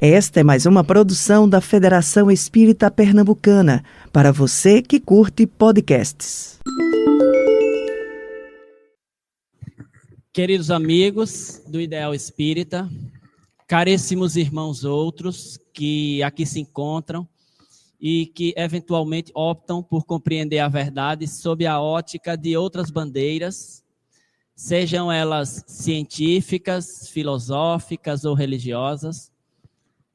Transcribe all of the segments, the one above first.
Esta é mais uma produção da Federação Espírita Pernambucana, para você que curte podcasts. Queridos amigos do Ideal Espírita, caríssimos irmãos outros que aqui se encontram e que eventualmente optam por compreender a verdade sob a ótica de outras bandeiras, sejam elas científicas, filosóficas ou religiosas,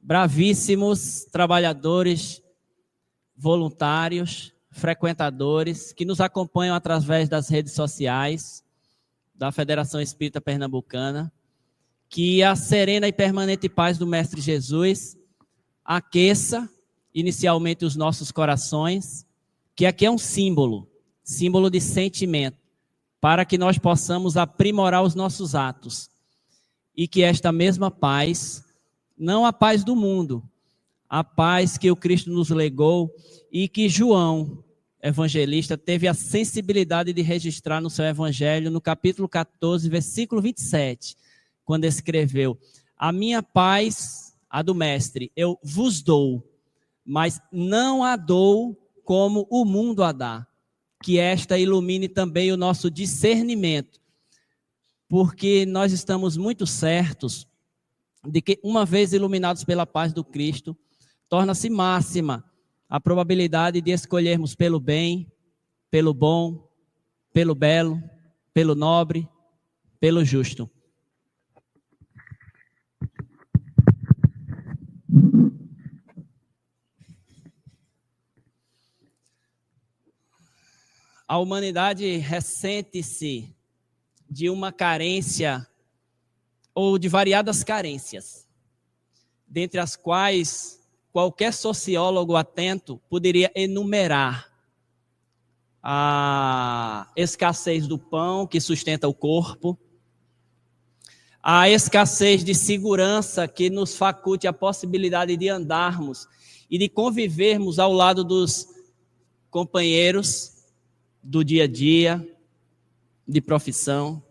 bravíssimos trabalhadores, voluntários, frequentadores que nos acompanham através das redes sociais da Federação Espírita Pernambucana, que a serena e permanente paz do Mestre Jesus aqueça inicialmente os nossos corações, que aqui é um símbolo de sentimento, para que nós possamos aprimorar os nossos atos e que esta mesma paz, não a paz do mundo, a paz que o Cristo nos legou e que João, evangelista, teve a sensibilidade de registrar no seu evangelho, no capítulo 14, versículo 27, quando escreveu: a minha paz, a do Mestre, eu vos dou, mas não a dou como o mundo a dá. Que esta ilumine também o nosso discernimento, porque nós estamos muito certos de que, uma vez iluminados pela paz do Cristo, torna-se máxima a probabilidade de escolhermos pelo bem, pelo bom, pelo belo, pelo nobre, pelo justo. A humanidade ressente-se de uma carência ou de variadas carências, dentre as quais qualquer sociólogo atento poderia enumerar a escassez do pão que sustenta o corpo, a escassez de segurança que nos faculte a possibilidade de andarmos e de convivermos ao lado dos companheiros do dia a dia, de profissão.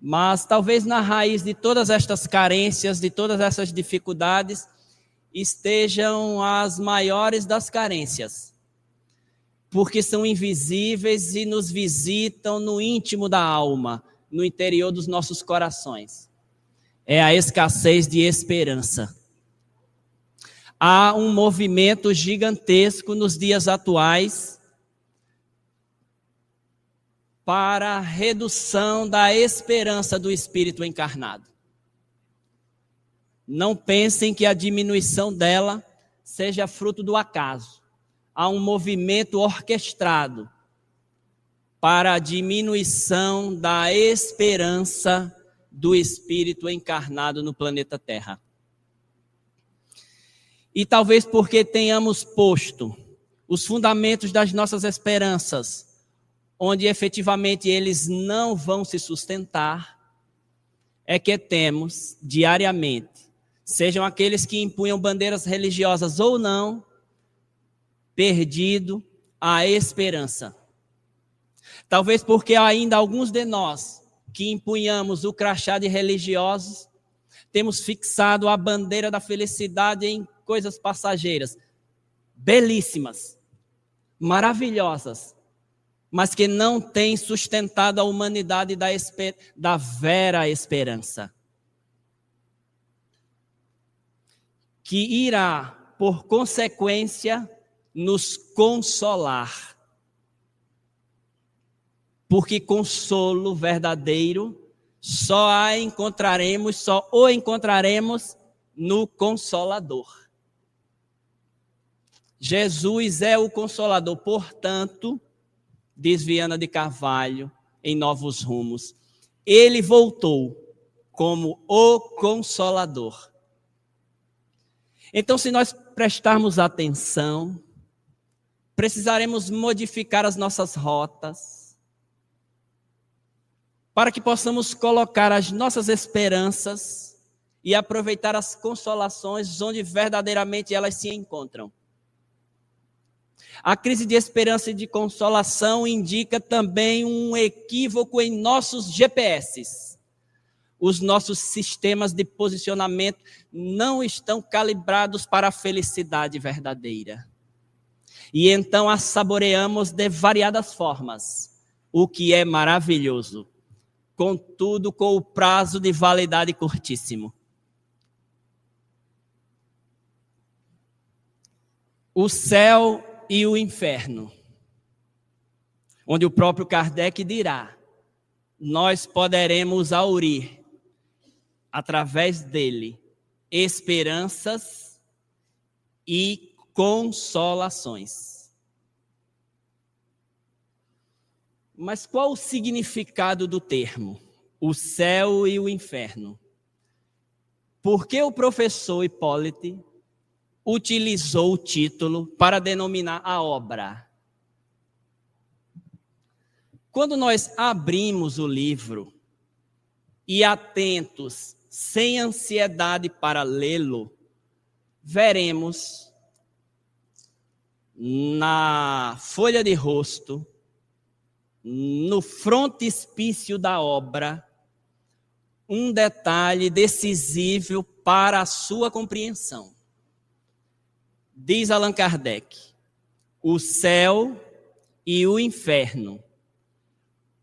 Mas talvez na raiz de todas estas carências, de todas essas dificuldades, estejam as maiores das carências, porque são invisíveis e nos visitam no íntimo da alma, no interior dos nossos corações. É a escassez de esperança. Há um movimento gigantesco nos dias atuais para a redução da esperança do espírito encarnado. Não pensem que a diminuição dela seja fruto do acaso. Há um movimento orquestrado para a diminuição da esperança do espírito encarnado no planeta Terra. E talvez porque tenhamos posto os fundamentos das nossas esperanças onde efetivamente eles não vão se sustentar, é que temos diariamente, sejam aqueles que empunham bandeiras religiosas ou não, perdido a esperança. Talvez porque ainda alguns de nós que empunhamos o crachá de religiosos, temos fixado a bandeira da felicidade em coisas passageiras, belíssimas, maravilhosas, mas que não tem sustentado a humanidade da vera esperança, que irá, por consequência, nos consolar. Porque consolo verdadeiro só o encontraremos no Consolador. Jesus é o Consolador, portanto, diz Viana de Carvalho, em Novos Rumos, ele voltou como o Consolador. Então, se nós prestarmos atenção, precisaremos modificar as nossas rotas, para que possamos colocar as nossas esperanças e aproveitar as consolações onde verdadeiramente elas se encontram. A crise de esperança e de consolação indica também um equívoco em nossos GPS. os nossos sistemas de posicionamento não estão calibrados para a felicidade verdadeira. E então a saboreamos de variadas formas, o que é maravilhoso, contudo com o prazo de validade curtíssimo. O céu e o inferno, onde o próprio Kardec dirá, nós poderemos aurir, através dele, esperanças e consolações. Mas qual o significado do termo, o céu e o inferno? Por que o professor Hipólito utilizou o título para denominar a obra? Quando nós abrimos o livro e atentos, sem ansiedade para lê-lo, veremos na folha de rosto, no frontispício da obra, um detalhe decisivo para a sua compreensão. Diz Allan Kardec, o céu e o inferno,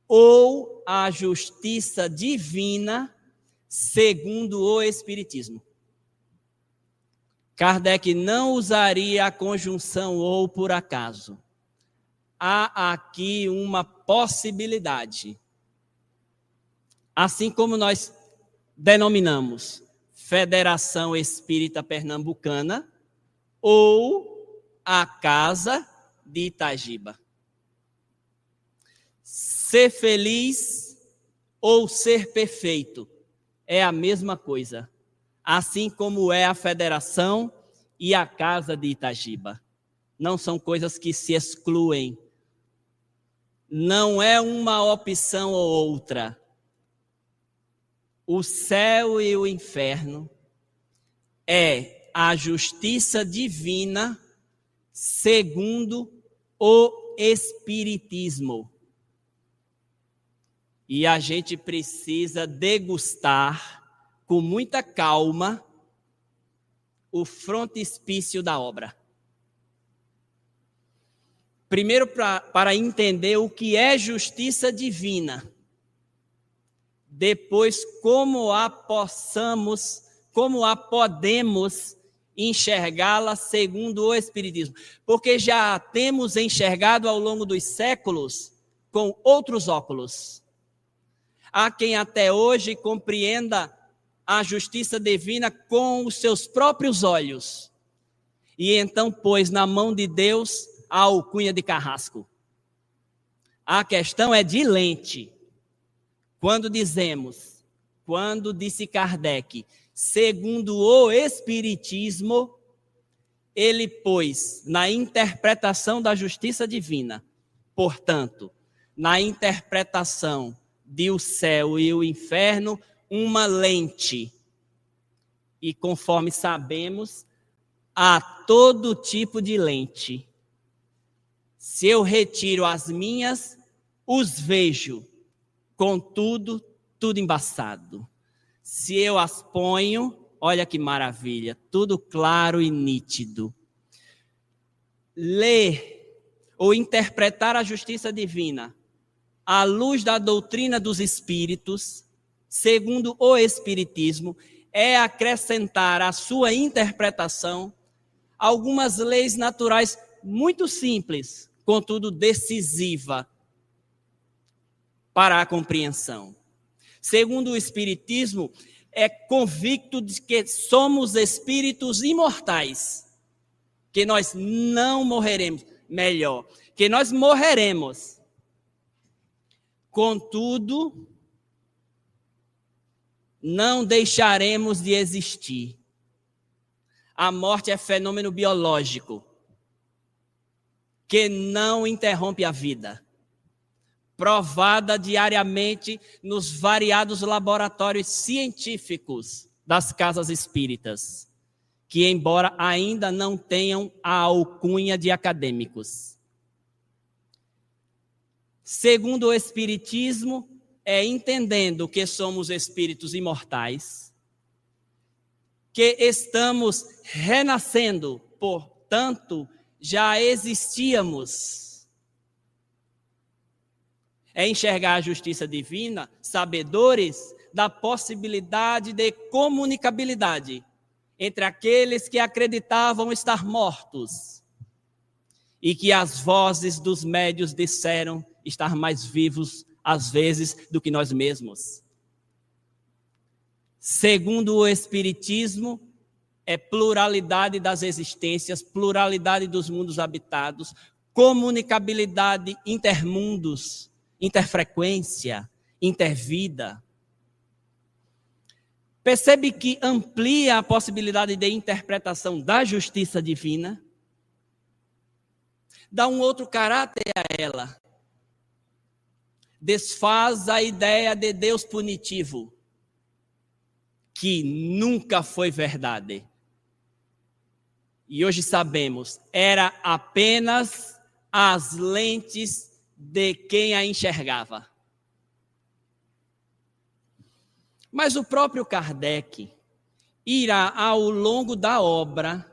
ou a justiça divina segundo o Espiritismo. Kardec não usaria a conjunção ou por acaso. Há aqui uma possibilidade. Assim como nós denominamos Federação Espírita Pernambucana ou a Casa de Itagiba. Ser feliz ou ser perfeito é a mesma coisa, assim como é a Federação e a Casa de Itagiba. Não são coisas que se excluem. Não é uma opção ou outra. O céu e o inferno é a justiça divina segundo o Espiritismo. E a gente precisa degustar com muita calma o frontispício da obra. Primeiro, para entender o que é justiça divina. Depois, como a podemos enxergá-la segundo o Espiritismo. Porque já a temos enxergado ao longo dos séculos com outros óculos. Há quem até hoje compreenda a justiça divina com os seus próprios olhos. E então pôs na mão de Deus a alcunha de carrasco. A questão é de lente. Quando disse Kardec, segundo o Espiritismo, ele pôs na interpretação da justiça divina, portanto, na interpretação de o céu e o inferno, uma lente. E conforme sabemos, há todo tipo de lente. Se eu retiro as minhas, os vejo, contudo, tudo embaçado. Se eu as ponho, olha que maravilha, tudo claro e nítido. Ler ou interpretar a justiça divina à luz da doutrina dos espíritos, segundo o Espiritismo, é acrescentar à sua interpretação algumas leis naturais muito simples, contudo decisiva para a compreensão. Segundo o Espiritismo, é convicto de que somos espíritos imortais, que nós não morreremos, melhor, que nós morreremos. Contudo, não deixaremos de existir. A morte é fenômeno biológico que não interrompe a vida, provada diariamente nos variados laboratórios científicos das casas espíritas, que embora ainda não tenham a alcunha de acadêmicos. Segundo o Espiritismo, é entendendo que somos espíritos imortais, que estamos renascendo, portanto, já existíamos. É enxergar a justiça divina, sabedores da possibilidade de comunicabilidade entre aqueles que acreditavam estar mortos e que as vozes dos médiuns disseram estar mais vivos, às vezes, do que nós mesmos. Segundo o Espiritismo, é pluralidade das existências, pluralidade dos mundos habitados, comunicabilidade intermundos, interfrequência, intervida. Percebe que amplia a possibilidade de interpretação da justiça divina, dá um outro caráter a ela, desfaz a ideia de Deus punitivo, que nunca foi verdade. E hoje sabemos, era apenas as lentes de quem a enxergava. Mas o próprio Kardec irá, ao longo da obra,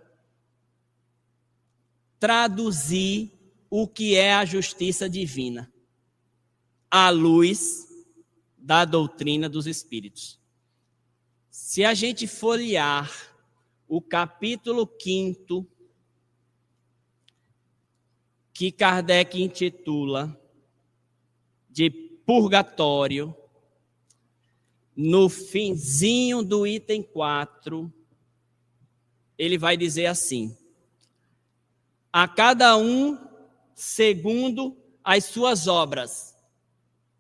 traduzir o que é a justiça divina, à luz da doutrina dos Espíritos. Se a gente folhear o capítulo 5º, que Kardec intitula de Purgatório, no finzinho do item 4, ele vai dizer assim: a cada um segundo as suas obras.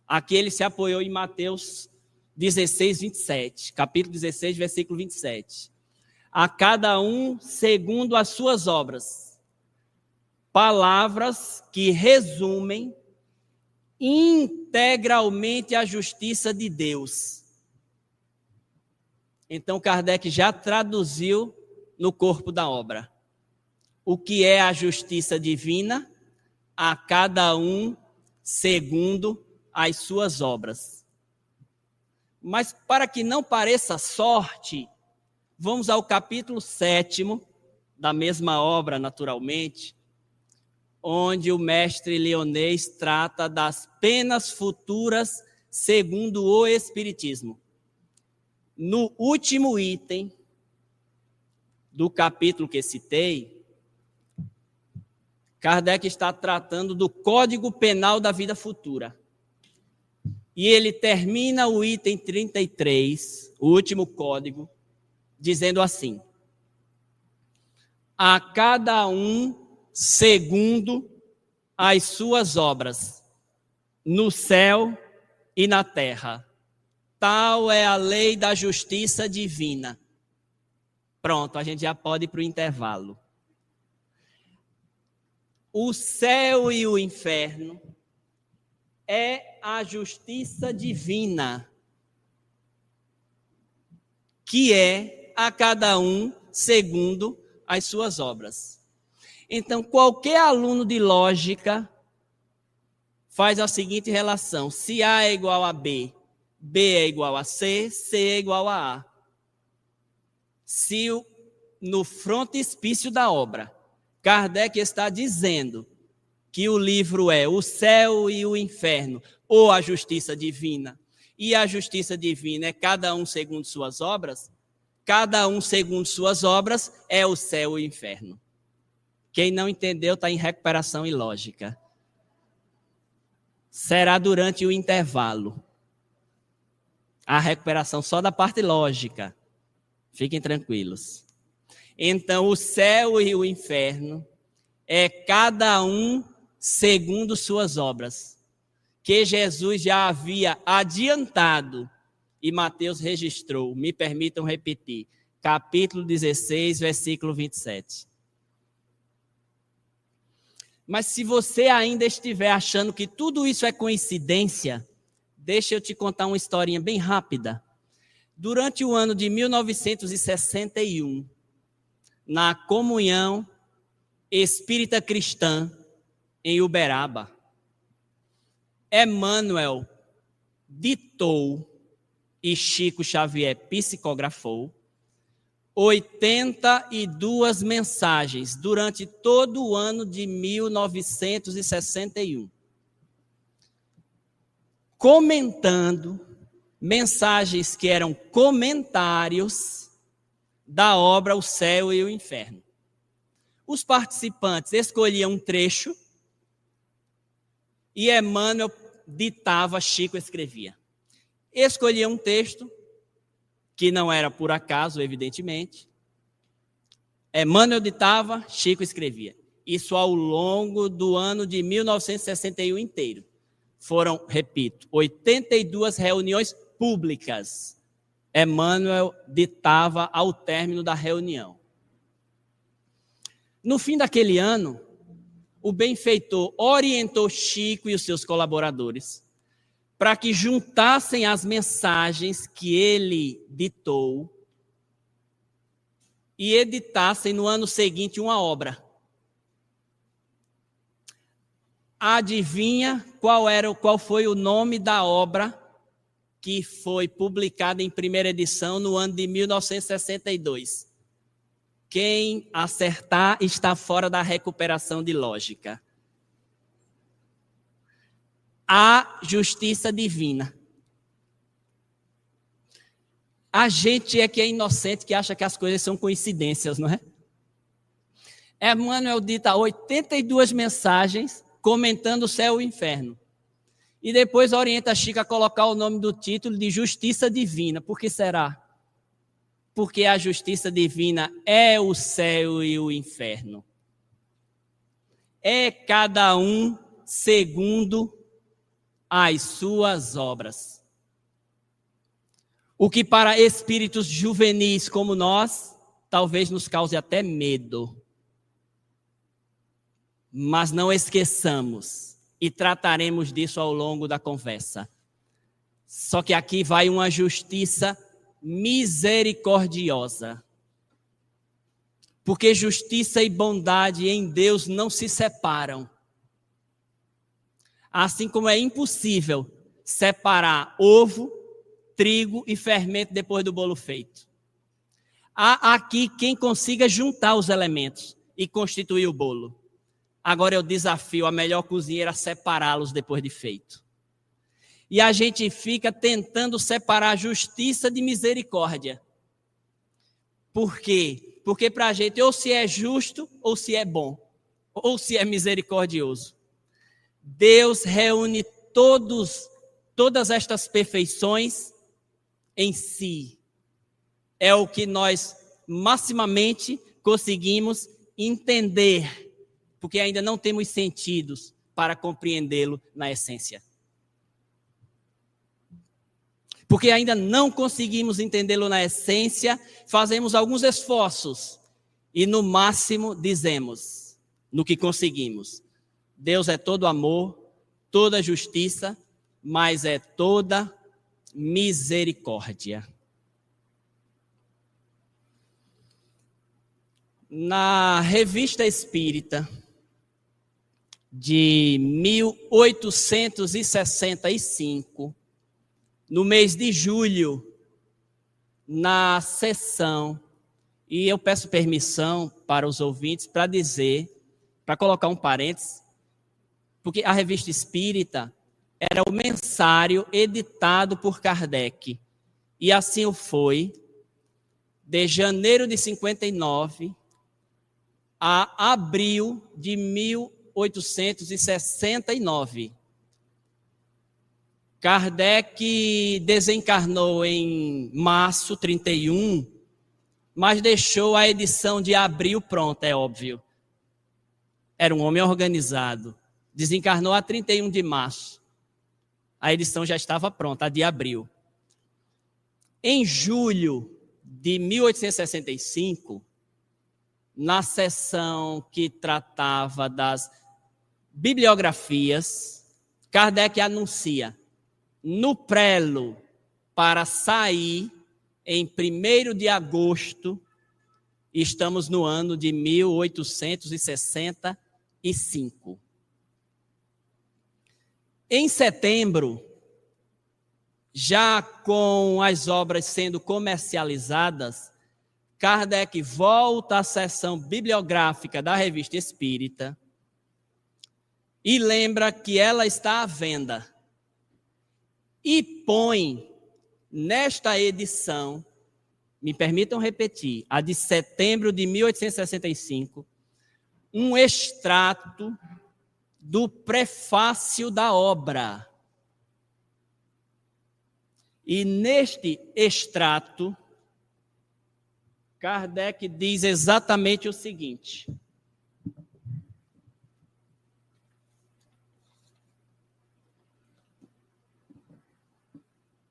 Aqui ele se apoiou em Mateus 16, 27, capítulo 16, versículo 27. A cada um segundo as suas obras. Palavras que resumem integralmente a justiça de Deus. Então, Kardec já traduziu no corpo da obra. O que é a justiça divina? A cada um segundo as suas obras. Mas, para que não pareça sorte, vamos ao capítulo 7º, da mesma obra, naturalmente, onde o mestre Leonês trata das penas futuras segundo o Espiritismo. No último item do capítulo que citei, Kardec está tratando do Código Penal da Vida Futura. E ele termina o item 33, o último código, dizendo assim: a cada um segundo as suas obras, no céu e na terra. Tal é a lei da justiça divina. Pronto, a gente já pode ir para o intervalo. O céu e o inferno é a justiça divina, que é a cada um segundo as suas obras. Então, qualquer aluno de lógica faz a seguinte relação: se A é igual a B, B é igual a C, C é igual a A. Se no frontispício da obra, Kardec está dizendo que o livro é O Céu e o Inferno, ou a Justiça Divina, e a Justiça Divina é cada um segundo suas obras, cada um segundo suas obras é o céu e o inferno. Quem não entendeu está em recuperação ilógica. Será durante o intervalo. A recuperação só da parte lógica. Fiquem tranquilos. Então, o céu e o inferno é cada um segundo suas obras, que Jesus já havia adiantado e Mateus registrou. Me permitam repetir. Capítulo 16, versículo 27. Mas se você ainda estiver achando que tudo isso é coincidência, deixa eu te contar uma historinha bem rápida. Durante o ano de 1961, na Comunhão Espírita Cristã, em Uberaba, Emmanuel ditou e Chico Xavier psicografou 82 mensagens durante todo o ano de 1961, comentando mensagens que eram comentários da obra O Céu e o Inferno. Os participantes escolhiam um trecho e Emmanuel ditava, Chico escrevia. Escolhia um texto, que não era por acaso, evidentemente. Emmanuel ditava, Chico escrevia. Isso ao longo do ano de 1961 inteiro. Foram, repito, 82 reuniões públicas. Emmanuel ditava ao término da reunião. No fim daquele ano, o benfeitor orientou Chico e os seus colaboradores para que juntassem as mensagens que ele ditou e editassem no ano seguinte uma obra. Adivinha qual foi o nome da obra que foi publicada em primeira edição no ano de 1962? Quem acertar está fora da recuperação de lógica. A Justiça Divina. A gente é que é inocente, que acha que as coisas são coincidências, não é? Emmanuel dita 82 mensagens comentando o céu e o inferno. E depois orienta Chico a colocar o nome do título de Justiça Divina. Por que será? Porque a justiça divina é o céu e o inferno. É cada um segundo as suas obras. O que para espíritos juvenis como nós, talvez nos cause até medo. Mas não esqueçamos, e trataremos disso ao longo da conversa. Só que aqui vai uma justiça misericordiosa. Porque justiça e bondade em Deus não se separam. Assim como é impossível separar ovo, trigo e fermento depois do bolo feito. Há aqui quem consiga juntar os elementos e constituir o bolo. Agora eu desafio a melhor cozinheira a separá-los depois de feito. E a gente fica tentando separar justiça de misericórdia. Por quê? Porque para a gente ou se é justo ou se é bom, ou se é misericordioso. Deus reúne todas estas perfeições em si. É o que nós maximamente conseguimos entender, porque ainda não temos sentidos para compreendê-lo na essência. Porque ainda não conseguimos entendê-lo na essência, fazemos alguns esforços e no máximo dizemos, no que conseguimos, Deus é todo amor, toda justiça, mas é toda misericórdia. Na Revista Espírita de 1865, no mês de julho, na sessão, e eu peço permissão para os ouvintes para dizer, para colocar um parênteses, porque a Revista Espírita era o mensário editado por Kardec, e assim o foi, de janeiro de 59 a abril de 1869. Kardec desencarnou em março 31, mas deixou a edição de abril pronta, é óbvio. Era um homem organizado. Desencarnou a 31 de março. A edição já estava pronta, a de abril. Em julho de 1865, na sessão que tratava das bibliografias, Kardec anuncia no prelo para sair em 1º de agosto, estamos no ano de 1865. Em setembro, já com as obras sendo comercializadas, Kardec volta à seção bibliográfica da Revista Espírita e lembra que ela está à venda. E põe nesta edição, me permitam repetir, a de setembro de 1865, um extrato do prefácio da obra. E neste extrato, Kardec diz exatamente o seguinte: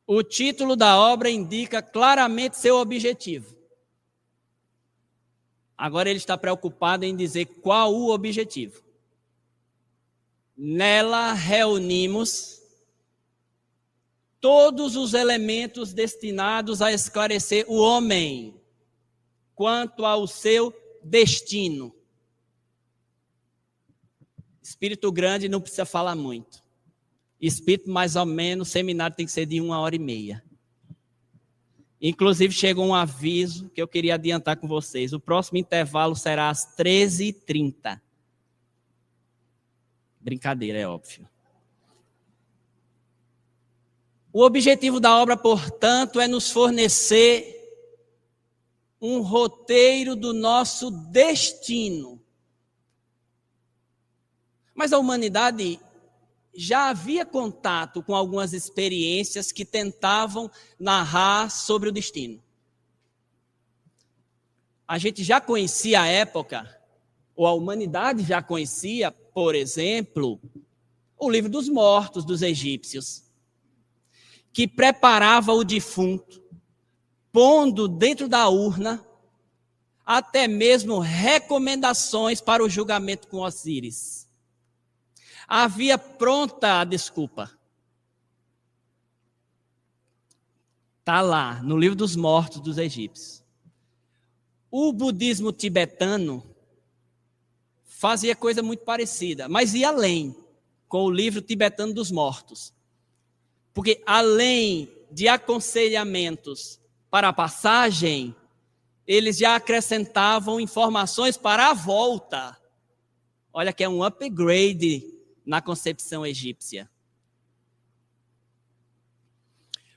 o título da obra indica claramente seu objetivo. Agora ele está preocupado em dizer qual o objetivo. Nela reunimos todos os elementos destinados a esclarecer o homem quanto ao seu destino. Espírito grande não precisa falar muito. Espírito mais ou menos, seminário tem que ser de 1h30. Inclusive chegou um aviso que eu queria adiantar com vocês. O próximo intervalo será às 13h30. Brincadeira, é óbvio. O objetivo da obra, portanto, é nos fornecer um roteiro do nosso destino. Mas a humanidade já havia contato com algumas experiências que tentavam narrar sobre o destino. A gente já conhecia a época, ou a humanidade já conhecia, por exemplo, o livro dos mortos dos egípcios, que preparava o defunto, pondo dentro da urna até mesmo recomendações para o julgamento com Osíris. Havia pronta a desculpa. Está lá, no livro dos mortos dos egípcios. O budismo tibetano fazia coisa muito parecida, mas ia além, com o livro tibetano dos mortos. Porque além de aconselhamentos para a passagem, eles já acrescentavam informações para a volta. Olha que é um upgrade na concepção egípcia.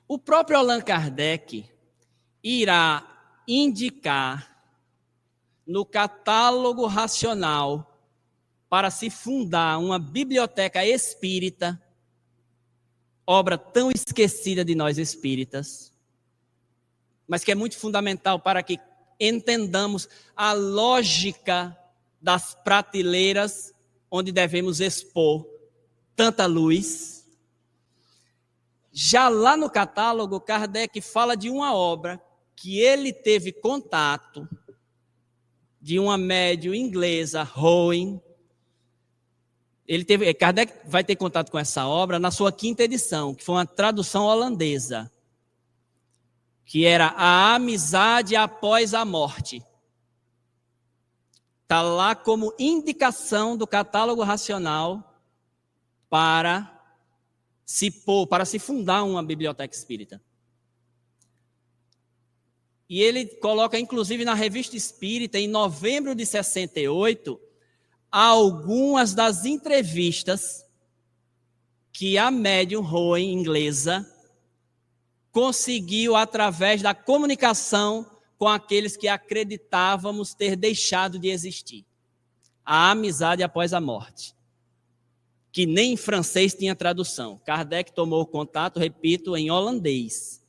O próprio Allan Kardec irá indicar no catálogo racional para se fundar uma biblioteca espírita, obra tão esquecida de nós espíritas, mas que é muito fundamental para que entendamos a lógica das prateleiras onde devemos expor tanta luz. Já lá no catálogo, Kardec fala de uma obra que ele teve contato de uma médium inglesa, Rowan. Kardec vai ter contato com essa obra na sua 5ª edição, que foi uma tradução holandesa, que era A Amizade Após a Morte. Está lá como indicação do catálogo racional para se fundar uma biblioteca espírita. E ele coloca, inclusive, na Revista Espírita, em novembro de 68, algumas das entrevistas que a médium Rowan, inglesa, conseguiu através da comunicação com aqueles que acreditávamos ter deixado de existir. A amizade após a morte, que nem em francês tinha tradução. Kardec tomou contato, repito, em holandês.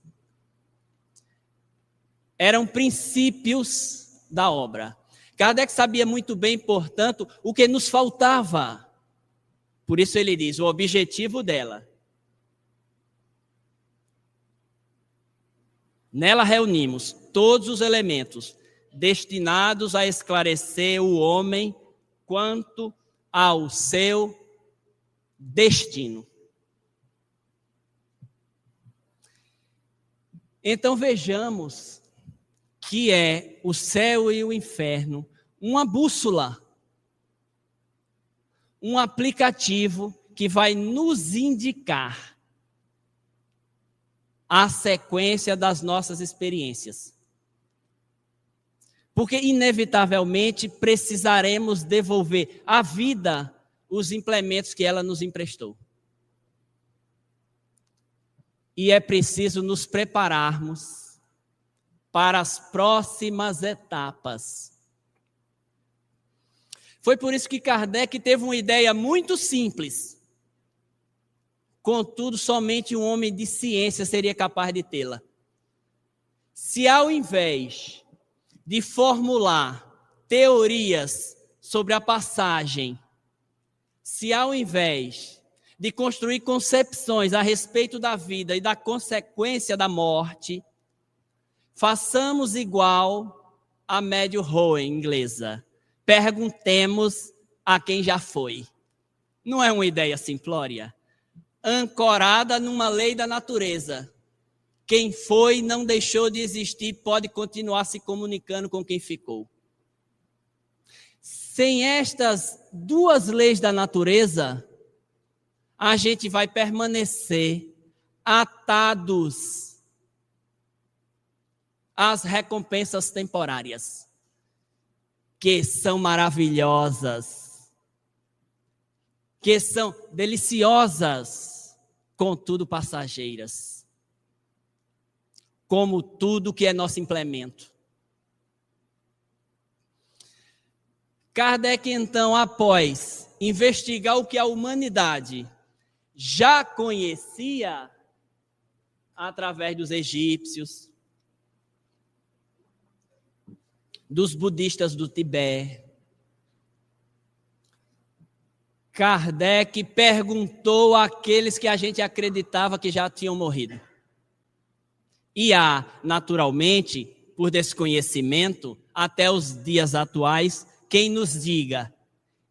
Eram princípios da obra. Kardec sabia muito bem, portanto, o que nos faltava. Por isso ele diz, o objetivo dela. Nela reunimos todos os elementos destinados a esclarecer o homem quanto ao seu destino. Então vejamos que é o céu e o inferno uma bússola, um aplicativo que vai nos indicar a sequência das nossas experiências. Porque, inevitavelmente, precisaremos devolver à vida os implementos que ela nos emprestou. E é preciso nos prepararmos para as próximas etapas. Foi por isso que Kardec teve uma ideia muito simples. Contudo, somente um homem de ciência seria capaz de tê-la. Se ao invés de formular teorias sobre a passagem, se ao invés de construir concepções a respeito da vida e da consequência da morte, façamos igual a Matthew Rowe inglesa. Perguntemos a quem já foi. Não é uma ideia simplória? Ancorada numa lei da natureza. Quem foi não deixou de existir, pode continuar se comunicando com quem ficou. Sem estas duas leis da natureza, a gente vai permanecer atados às recompensas temporárias, que são maravilhosas, que são deliciosas, contudo passageiras. Como tudo que é nosso implemento. Kardec, então, após investigar o que a humanidade já conhecia através dos egípcios, dos budistas do Tibete, Kardec perguntou àqueles que a gente acreditava que já tinham morrido. E há, naturalmente, por desconhecimento, até os dias atuais, quem nos diga: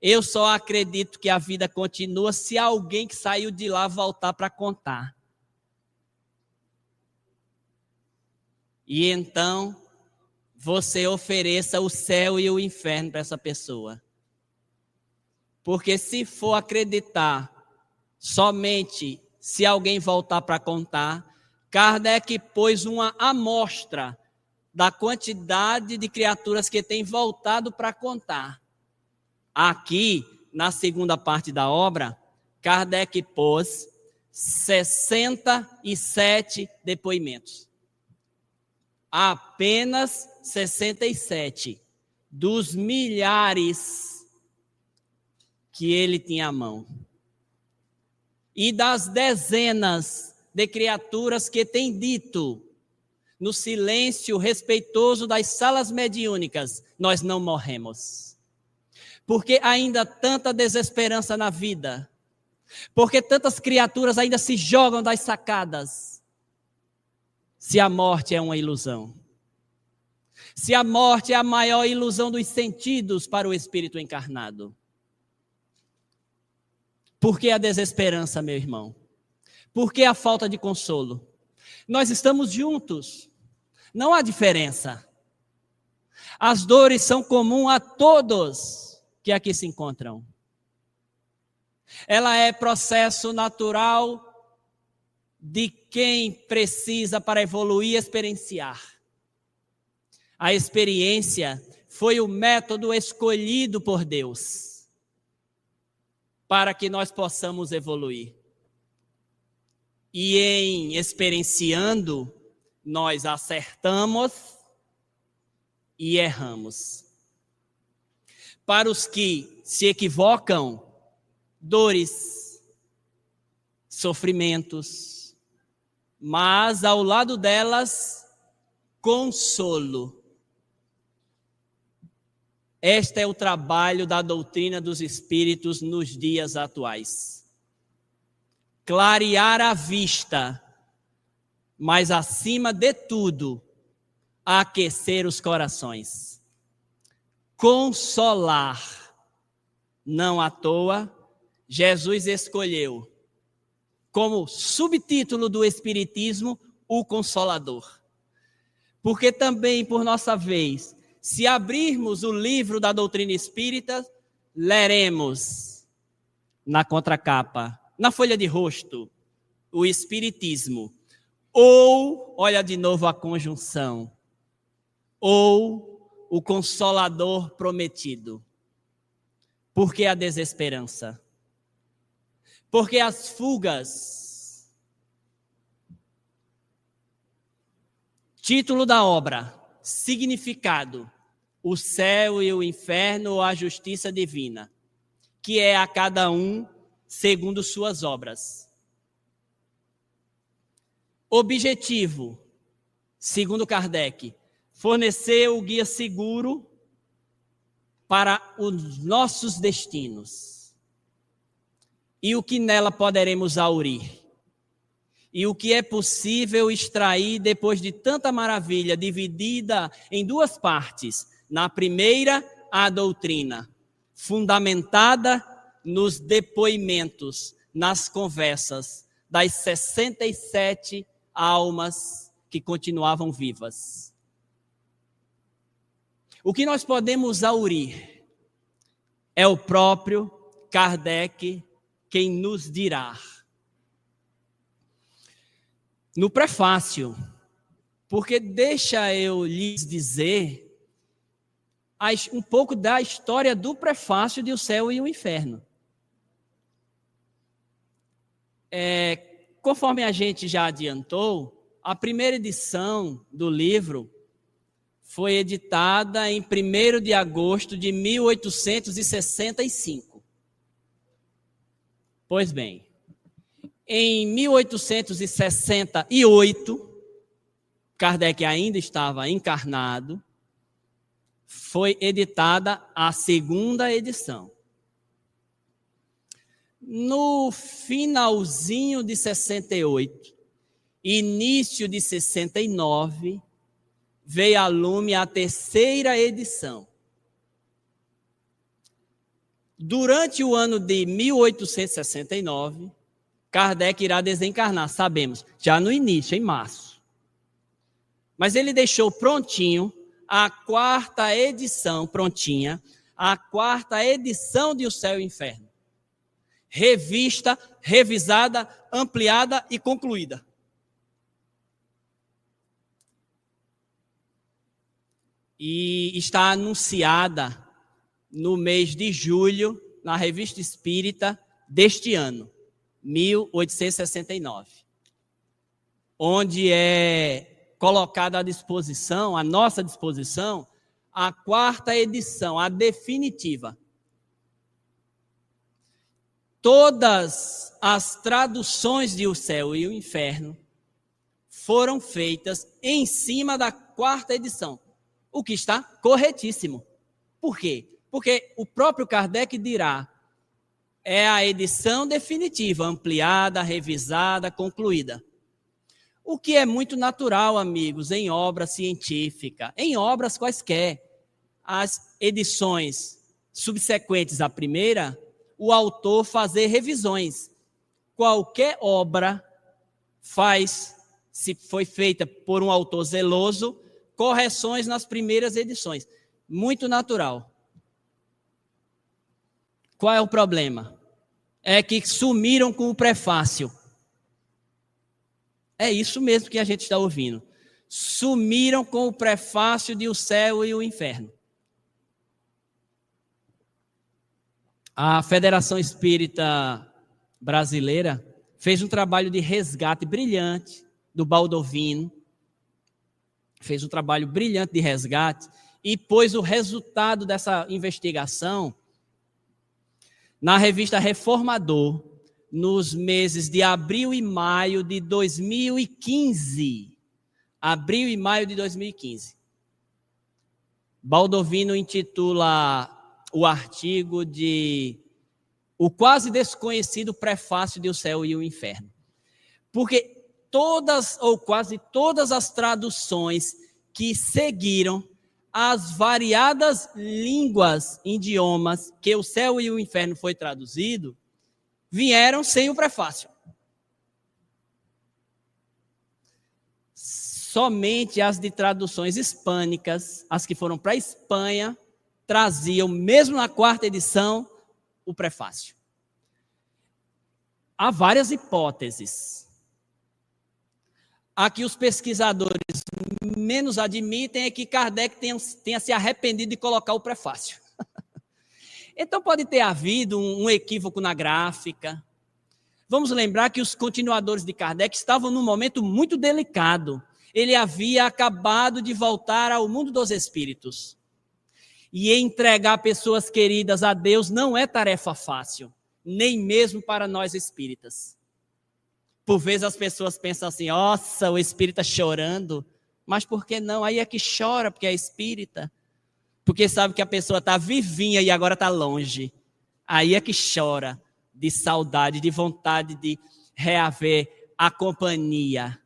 eu só acredito que a vida continua se alguém que saiu de lá voltar para contar. E então, você ofereça o céu e o inferno para essa pessoa. Porque se for acreditar somente se alguém voltar para contar, Kardec pôs uma amostra da quantidade de criaturas que tem voltado para contar. Aqui, na segunda parte da obra, Kardec pôs 67 depoimentos. Apenas 67 dos milhares que ele tinha à mão. E das dezenas de criaturas que têm dito, no silêncio respeitoso das salas mediúnicas, nós não morremos. Porque ainda tanta desesperança na vida, porque tantas criaturas ainda se jogam das sacadas, se a morte é uma ilusão. Se a morte é a maior ilusão dos sentidos para o espírito encarnado. Por que a desesperança, meu irmão? Por que a falta de consolo? Nós estamos juntos. Não há diferença. As dores são comuns a todos que aqui se encontram. Ela é processo natural de quem precisa para evoluir e experienciar. A experiência foi o método escolhido por Deus para que nós possamos evoluir. E em experienciando, nós acertamos e erramos. Para os que se equivocam, dores, sofrimentos, mas ao lado delas, consolo. Este é o trabalho da doutrina dos espíritos nos dias atuais. Clarear a vista, mas acima de tudo, aquecer os corações. Consolar. Não à toa, Jesus escolheu como subtítulo do Espiritismo o Consolador. Porque também, por nossa vez, se abrirmos o livro da doutrina espírita, leremos na contracapa, na folha de rosto, o Espiritismo, ou, olha de novo a conjunção, ou o Consolador prometido. Por que a desesperança? Porque as fugas. Título da obra, significado: o céu e o inferno ou a justiça divina, que é a cada um segundo suas obras. Objetivo, segundo Kardec, fornecer o guia seguro para os nossos destinos. E o que nela poderemos aurir. E o que é possível extrair depois de tanta maravilha, dividida em duas partes. Na primeira, a doutrina, fundamentada nos depoimentos, nas conversas das 67 almas que continuavam vivas. O que nós podemos aurir é o próprio Kardec quem nos dirá. No prefácio, porque deixa eu lhes dizer um pouco da história do prefácio de O Céu e o Inferno. Conforme a gente já adiantou, a primeira edição do livro foi editada em 1º de agosto de 1865. Pois bem, em 1868, Kardec ainda estava encarnado, foi editada a segunda edição. No finalzinho de 68, início de 69, veio a lume a terceira edição. Durante o ano de 1869, Kardec irá desencarnar, sabemos, já no início, em março. Mas ele deixou prontinho a quarta edição, a quarta edição de O Céu e o Inferno. Revista, revisada, ampliada e concluída. E está anunciada no mês de julho, na Revista Espírita deste ano, 1869, onde é colocada à disposição, à nossa disposição, a quarta edição, a definitiva. Todas as traduções de O Céu e o Inferno foram feitas em cima da quarta edição, o que está corretíssimo. Por quê? Porque o próprio Kardec dirá, é a edição definitiva, ampliada, revisada, concluída. O que é muito natural, amigos, em obra científica, em obras quaisquer. As edições subsequentes à primeira, o autor fazer revisões. Qualquer obra faz, se foi feita por um autor zeloso, correções nas primeiras edições. Muito natural. Qual é o problema? É que sumiram com o prefácio. É isso mesmo que a gente está ouvindo. Sumiram com o prefácio de O Céu e o Inferno. A Federação Espírita Brasileira fez um trabalho de resgate brilhante do Baldovino. Fez um trabalho brilhante de resgate e pôs o resultado dessa investigação na revista Reformador, nos meses de abril e maio de 2015. Abril e maio de 2015. Baldovino intitula o artigo de O Quase Desconhecido Prefácio de O Céu e o Inferno. Porque todas ou quase todas as traduções que seguiram as variadas línguas, idiomas que O Céu e o Inferno foi traduzido, vieram sem o prefácio. Somente as de traduções hispânicas, as que foram para a Espanha, traziam, mesmo na quarta edição, o prefácio. Há várias hipóteses. a que os pesquisadores menos admitem é que Kardec tenha se arrependido de colocar o prefácio. Então pode ter havido um equívoco na gráfica. Vamos lembrar que os continuadores de Kardec estavam num momento muito delicado. Ele havia acabado de voltar ao mundo dos espíritos. E entregar pessoas queridas a Deus não é tarefa fácil, nem mesmo para nós espíritas. Por vezes as pessoas pensam assim, nossa, o espírita chorando. Mas por que não? Aí é que chora, porque é espírita. Porque sabe que a pessoa está vivinha e agora está longe. Aí é que chora de saudade, de vontade de reaver a companhia.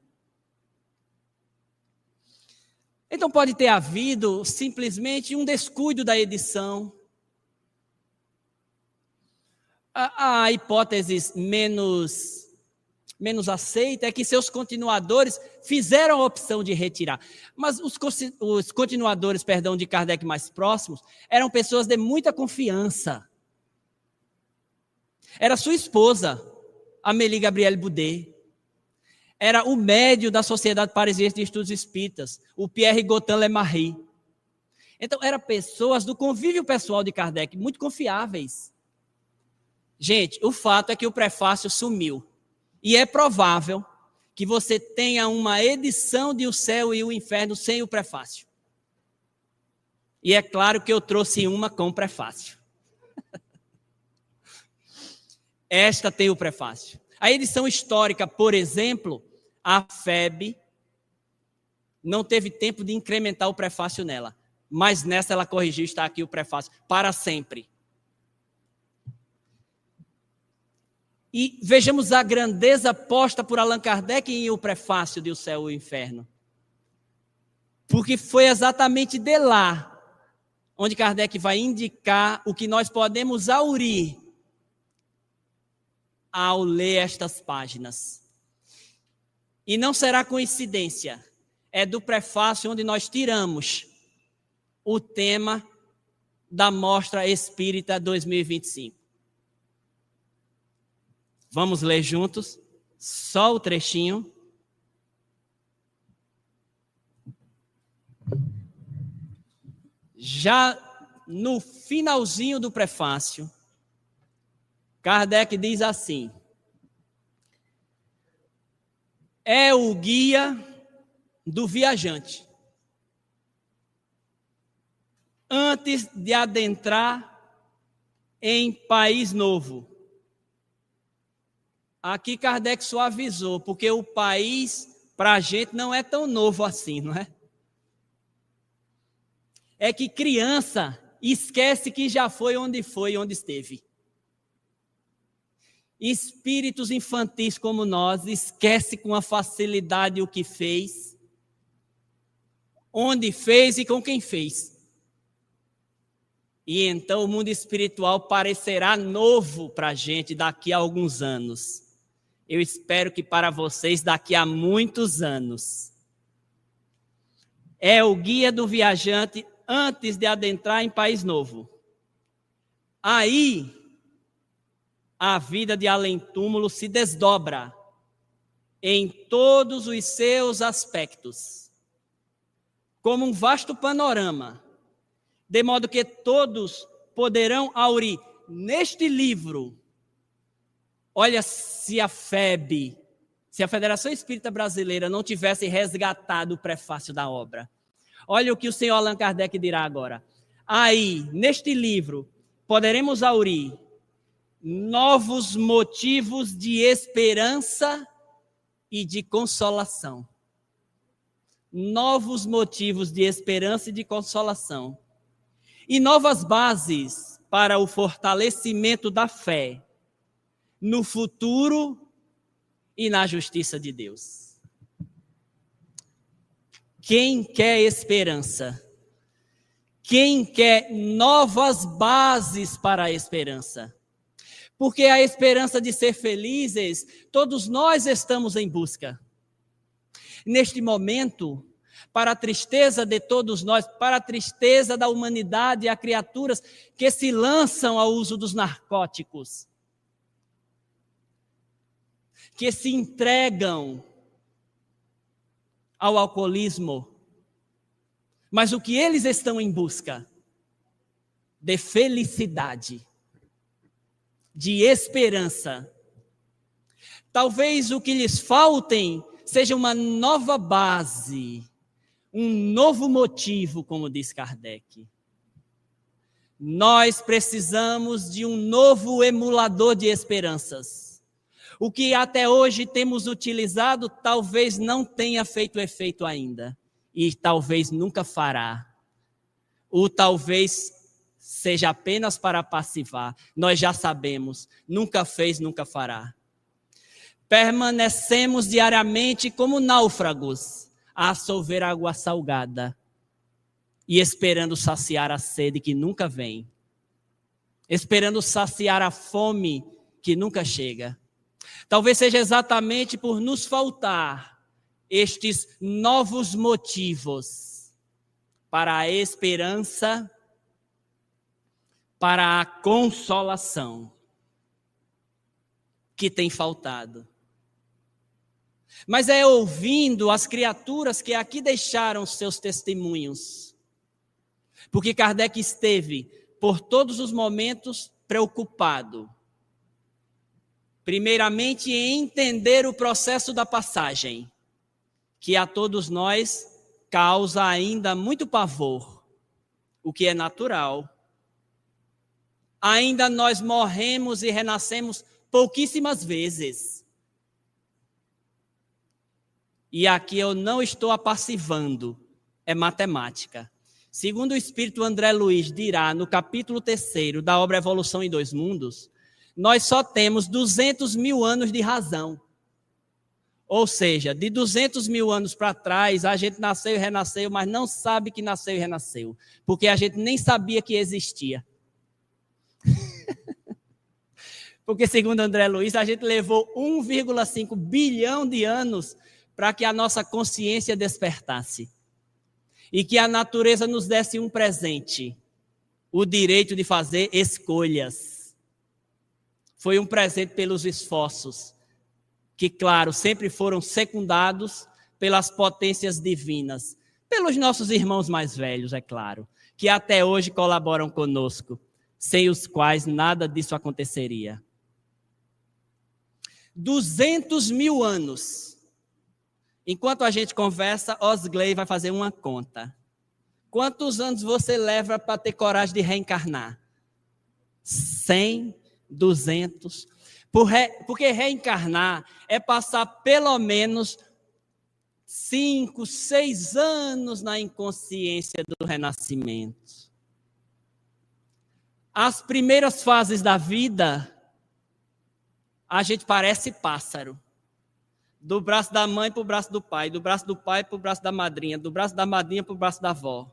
Então pode ter havido simplesmente um descuido da edição. A hipótese menos aceita é que seus continuadores fizeram a opção de retirar. Mas os continuadores, de Kardec mais próximos, eram pessoas de muita confiança. Era sua esposa, Amélie Gabrielle Boudet. Era o médium da Sociedade Parisiense de Estudos Espíritas, o Pierre Gauthin Lemarie. Então, eram pessoas do convívio pessoal de Kardec, muito confiáveis. Gente, o fato é que o prefácio sumiu. E é provável que você tenha uma edição de O Céu e o Inferno sem o prefácio. E é claro que eu trouxe uma com o prefácio. Esta tem o prefácio. A edição histórica, por exemplo, a FEB não teve tempo de incrementar o prefácio nela. Mas nessa ela corrigiu, está aqui o prefácio, para sempre. E vejamos a grandeza posta por Allan Kardec em O Prefácio de O Céu e o Inferno. Porque foi exatamente de lá onde Kardec vai indicar o que nós podemos aurir ao ler estas páginas. E não será coincidência, é do prefácio onde nós tiramos o tema da Mostra Espírita 2025. Vamos ler juntos, só o trechinho. Já no finalzinho do prefácio, Kardec diz assim: é o guia do viajante. Antes de adentrar em país novo. Aqui Kardec suavizou, porque o país, para a gente, não é tão novo assim, não é? É que criança esquece que já foi, onde esteve. Espíritos infantis como nós, esquece com a facilidade o que fez, onde fez e com quem fez. E então o mundo espiritual parecerá novo para a gente daqui a alguns anos. Eu espero que para vocês daqui a muitos anos. É o guia do viajante antes de adentrar em país novo. Aí, a vida de além-túmulo se desdobra em todos os seus aspectos, como um vasto panorama, de modo que todos poderão aurir neste livro. Olha, se a FEB, se a Federação Espírita Brasileira não tivesse resgatado o prefácio da obra, olha o que o senhor Allan Kardec dirá agora. Aí, neste livro, poderemos aurir novos motivos de esperança e de consolação. Novos motivos de esperança e de consolação. E novas bases para o fortalecimento da fé no futuro e na justiça de Deus. Quem quer esperança? Quem quer novas bases para a esperança? Porque a esperança de ser felizes, todos nós estamos em busca. Neste momento, para a tristeza de todos nós, para a tristeza da humanidade e a criaturas que se lançam ao uso dos narcóticos, que se entregam ao alcoolismo. Mas o que eles estão em busca? De felicidade, de esperança. Talvez o que lhes faltem seja uma nova base, um novo motivo, como diz Kardec. Nós precisamos de um novo emulador de esperanças. O que até hoje temos utilizado talvez não tenha feito efeito ainda. E talvez nunca fará. Ou talvez seja apenas para passivar. Nós já sabemos, nunca fez, nunca fará. Permanecemos diariamente como náufragos, a solver água salgada e esperando saciar a sede que nunca vem, esperando saciar a fome que nunca chega. Talvez seja exatamente por nos faltar estes novos motivos para a esperança, para a consolação que tem faltado. Mas é ouvindo as criaturas que aqui deixaram seus testemunhos. Porque Kardec esteve, por todos os momentos, preocupado. Primeiramente, em entender o processo da passagem, que a todos nós causa ainda muito pavor, o que é natural. Ainda nós morremos e renascemos pouquíssimas vezes. E aqui eu não estou apassivando, é matemática. Segundo o Espírito André Luiz dirá no capítulo 3º da obra Evolução em Dois Mundos, nós só temos 200 mil anos de razão. Ou seja, de 200 mil anos para trás, a gente nasceu e renasceu, mas não sabe que nasceu e renasceu, porque a gente nem sabia que existia. Porque, segundo André Luiz, a gente levou 1,5 bilhão de anos para que a nossa consciência despertasse. E que a natureza nos desse um presente, o direito de fazer escolhas. Foi um presente pelos esforços, que, claro, sempre foram secundados pelas potências divinas, pelos nossos irmãos mais velhos, é claro, que até hoje colaboram conosco, sem os quais nada disso aconteceria. 200 mil anos. Enquanto a gente conversa, Osgley vai fazer uma conta. Quantos anos você leva para ter coragem de reencarnar? 100, 200. Porque reencarnar é passar pelo menos 5, 6 anos na inconsciência do renascimento. As primeiras fases da vida, a gente parece pássaro. Do braço da mãe para o braço do pai, do braço do pai para o braço da madrinha, do braço da madrinha para o braço da avó.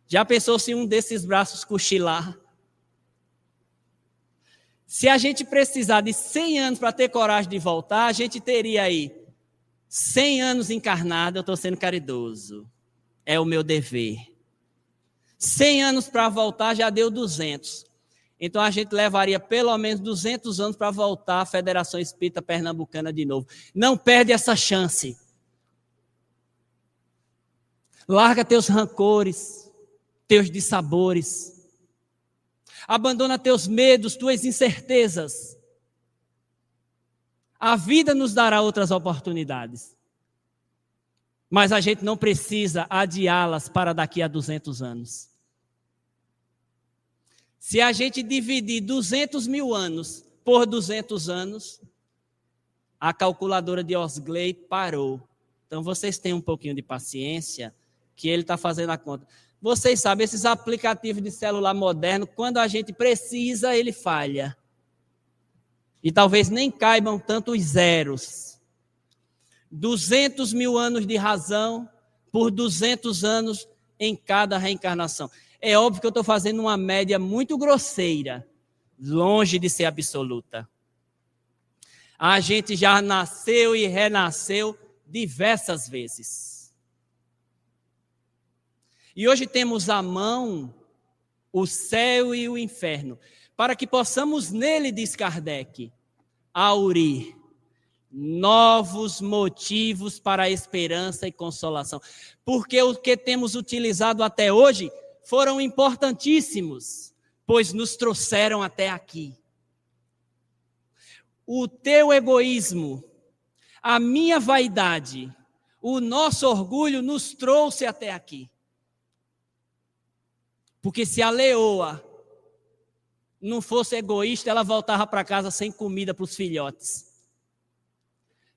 Já pensou se um desses braços cochilar? Se a gente precisar de 100 anos para ter coragem de voltar, a gente teria aí 100 anos encarnado, eu estou sendo caridoso. É o meu dever. 100 anos para voltar já deu 200. Então a gente levaria pelo menos 200 anos para voltar à Federação Espírita Pernambucana de novo. Não perde essa chance. Larga teus rancores, teus dissabores. Abandona teus medos, tuas incertezas. A vida nos dará outras oportunidades. Mas a gente não precisa adiá-las para daqui a 200 anos. Se a gente dividir 200 mil anos por 200 anos, a calculadora de Osgley parou. Então vocês têm um pouquinho de paciência, que ele está fazendo a conta. Vocês sabem, esses aplicativos de celular moderno, quando a gente precisa, ele falha. E talvez nem caibam tantos zeros. 200 mil anos de razão por 200 anos em cada reencarnação. É óbvio que eu estou fazendo uma média muito grosseira, longe de ser absoluta. A gente já nasceu e renasceu diversas vezes. E hoje temos à mão o céu e o inferno, para que possamos nele, diz Kardec, aurir novos motivos para a esperança e consolação. Porque o que temos utilizado até hoje foram importantíssimos, pois nos trouxeram até aqui. O teu egoísmo, a minha vaidade, o nosso orgulho nos trouxe até aqui. Porque se a leoa não fosse egoísta, ela voltava para casa sem comida para os filhotes.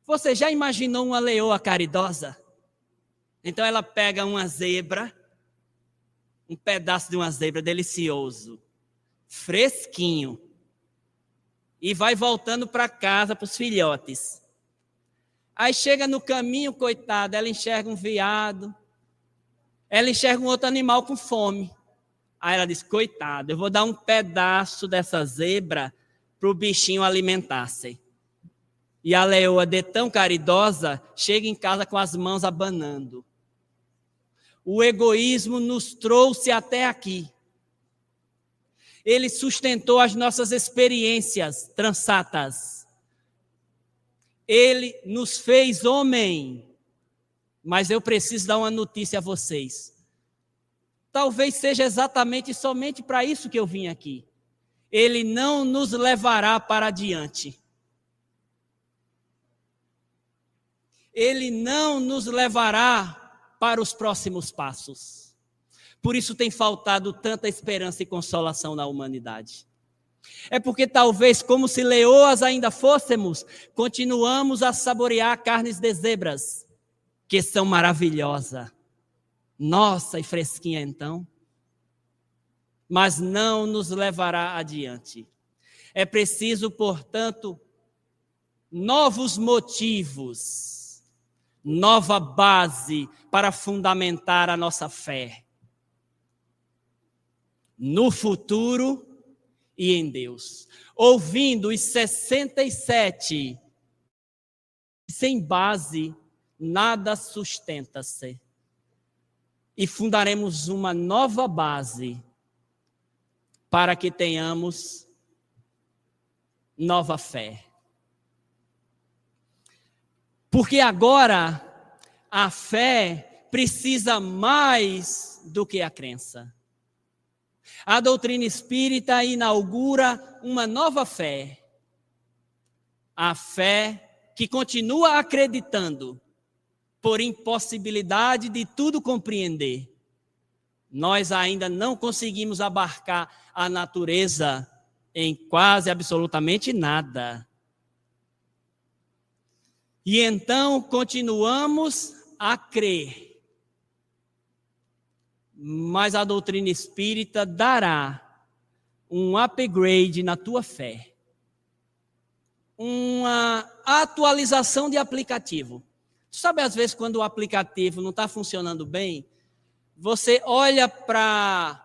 Você já imaginou uma leoa caridosa? Então ela pega uma zebra, um pedaço de uma zebra delicioso, fresquinho, e vai voltando para casa para os filhotes. Aí chega no caminho, coitada, ela enxerga um veado, ela enxerga um outro animal com fome. Aí ela diz, coitada, eu vou dar um pedaço dessa zebra para o bichinho alimentar-se. E a leoa, de tão caridosa, chega em casa com as mãos abanando. O egoísmo nos trouxe até aqui. Ele sustentou as nossas experiências transatas. Ele nos fez homem. Mas eu preciso dar uma notícia a vocês. Talvez seja exatamente somente para isso que eu vim aqui. Ele não nos levará para adiante. Ele não nos levará para os próximos passos. Por isso tem faltado tanta esperança e consolação na humanidade. É porque talvez, como se leoas ainda fôssemos, continuamos a saborear carnes de zebras, que são maravilhosas. Nossa, e fresquinha então. Mas não nos levará adiante. É preciso, portanto, novos motivos, nova base para fundamentar a nossa fé. No futuro e em Deus. Ouvindo os 67, sem base, nada sustenta-se. E fundaremos uma nova base para que tenhamos nova fé. Porque agora a fé precisa mais do que a crença. A doutrina espírita inaugura uma nova fé. A fé que continua acreditando, por impossibilidade de tudo compreender. Nós ainda não conseguimos abarcar a natureza em quase absolutamente nada. E então continuamos a crer. Mas a doutrina espírita dará um upgrade na tua fé. Uma atualização de aplicativo. Tu sabe, às vezes, quando o aplicativo não está funcionando bem, você olha para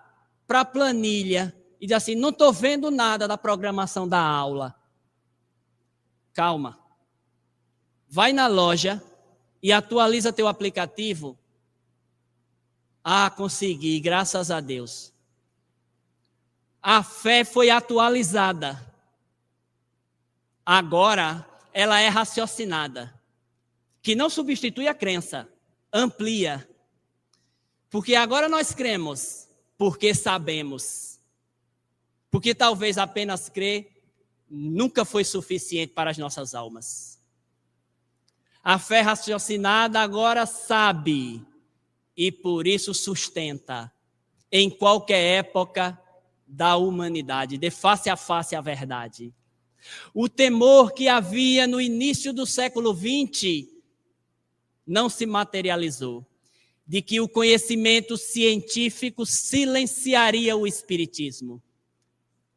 a planilha e diz assim, não estou vendo nada da programação da aula. Calma. Vai na loja e atualiza teu aplicativo. Ah, consegui, graças a Deus. A fé foi atualizada. Agora, ela é raciocinada. Que não substitui a crença, amplia. Porque agora nós cremos, porque sabemos. Porque talvez apenas crer nunca foi suficiente para as nossas almas. A fé raciocinada agora sabe e por isso sustenta em qualquer época da humanidade, de face a face a verdade. O temor que havia no início do século XX não se materializou, de que o conhecimento científico silenciaria o espiritismo.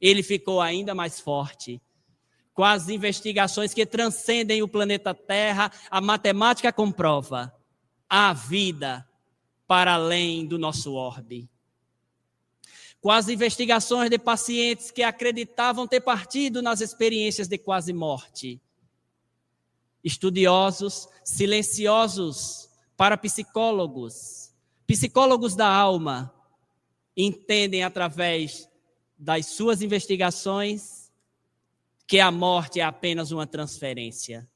Ele ficou ainda mais forte. Com as investigações que transcendem o planeta Terra, a matemática comprova a vida para além do nosso orbe. Com as investigações de pacientes que acreditavam ter partido nas experiências de quase morte. Estudiosos, silenciosos, parapsicólogos, psicólogos da alma, entendem através das suas investigações que a morte é apenas uma transferência.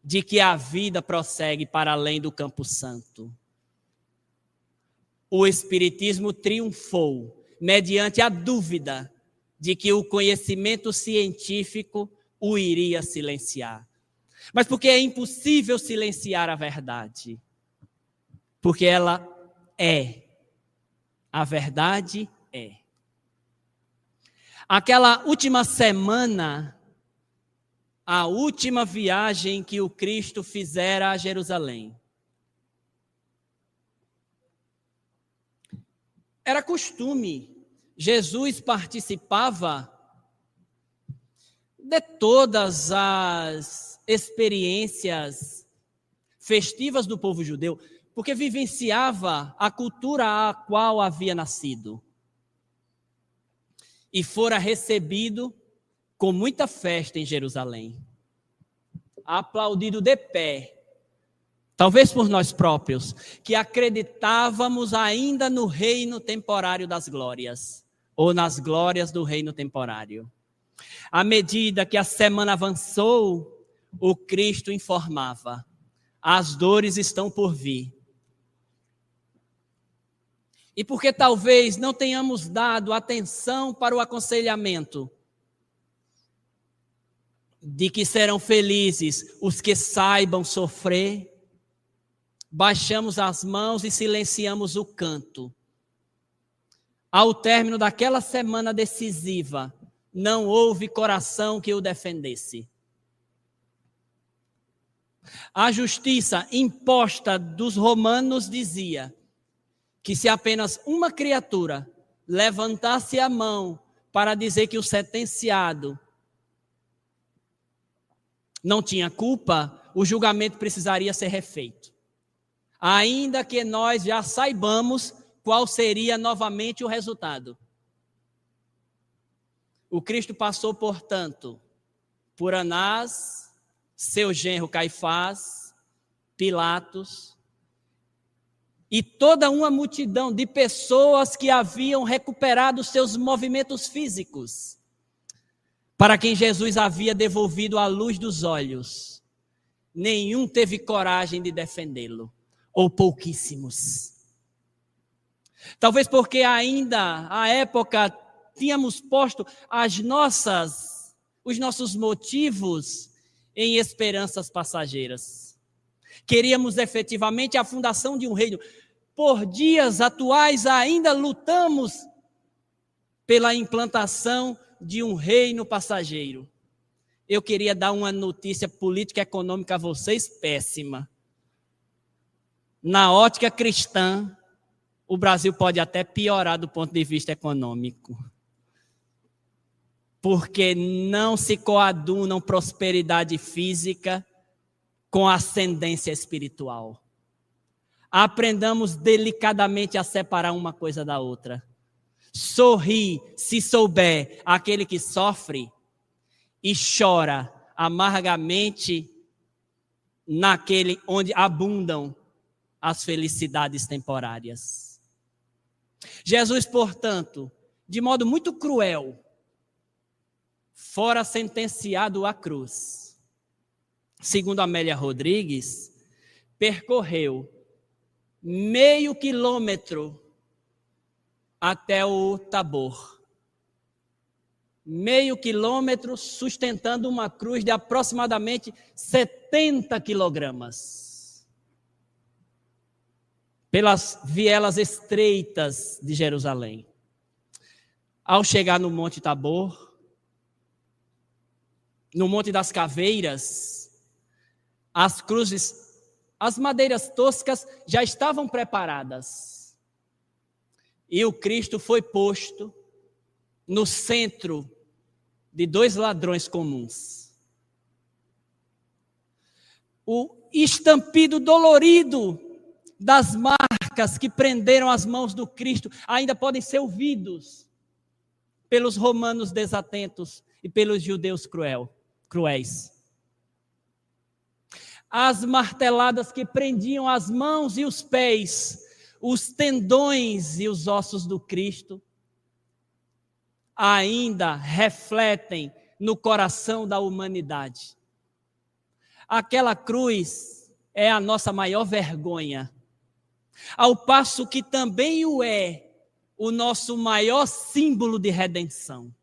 de que a vida prossegue para além do Campo Santo. O Espiritismo triunfou mediante a dúvida de que o conhecimento científico o iria silenciar. Mas porque é impossível silenciar a verdade. Porque ela é. A verdade é. Aquela última semana, a última viagem que o Cristo fizera a Jerusalém, era costume. Jesus participava de todas as experiências festivas do povo judeu, porque vivenciava a cultura a qual havia nascido. E fora recebido com muita festa em Jerusalém. Aplaudido de pé, talvez por nós próprios, que acreditávamos ainda no reino temporário das glórias, ou nas glórias do reino temporário. À medida que a semana avançou, o Cristo informava: as dores estão por vir. E porque talvez não tenhamos dado atenção para o aconselhamento de que serão felizes os que saibam sofrer, baixamos as mãos e silenciamos o canto. Ao término daquela semana decisiva, não houve coração que o defendesse. A justiça imposta dos romanos dizia que se apenas uma criatura levantasse a mão para dizer que o sentenciado não tinha culpa, o julgamento precisaria ser refeito. Ainda que nós já saibamos qual seria novamente o resultado. O Cristo passou, portanto, por Anás, seu genro Caifás, Pilatos, e toda uma multidão de pessoas que haviam recuperado seus movimentos físicos, para quem Jesus havia devolvido a luz dos olhos. Nenhum teve coragem de defendê-lo, ou pouquíssimos. Talvez porque ainda, à época, tínhamos posto os nossos motivos em esperanças passageiras. Queríamos efetivamente a fundação de um reino. Por dias atuais ainda lutamos pela implantação de um reino passageiro. Eu queria dar uma notícia política e econômica a vocês péssima. Na ótica cristã, o Brasil pode até piorar do ponto de vista econômico. Porque não se coadunam prosperidade física com ascendência espiritual. Aprendamos delicadamente a separar uma coisa da outra. Sorri, se souber, aquele que sofre e chora amargamente naquele onde abundam as felicidades temporárias. Jesus, portanto, de modo muito cruel, fora sentenciado à cruz. Segundo Amélia Rodrigues, percorreu meio quilômetro até o Tabor. Meio quilômetro sustentando uma cruz de aproximadamente 70 quilogramas. Pelas vielas estreitas de Jerusalém. Ao chegar no Monte Tabor, no Monte das Caveiras, as cruzes, as madeiras toscas já estavam preparadas. E o Cristo foi posto no centro de dois ladrões comuns. O estampido dolorido das marcas que prenderam as mãos do Cristo ainda podem ser ouvidos pelos romanos desatentos e pelos judeus cruéis. As marteladas que prendiam as mãos e os pés, os tendões e os ossos do Cristo, ainda refletem no coração da humanidade aquela cruz é a nossa maior vergonha, ao passo que também o é o nosso maior símbolo de redenção.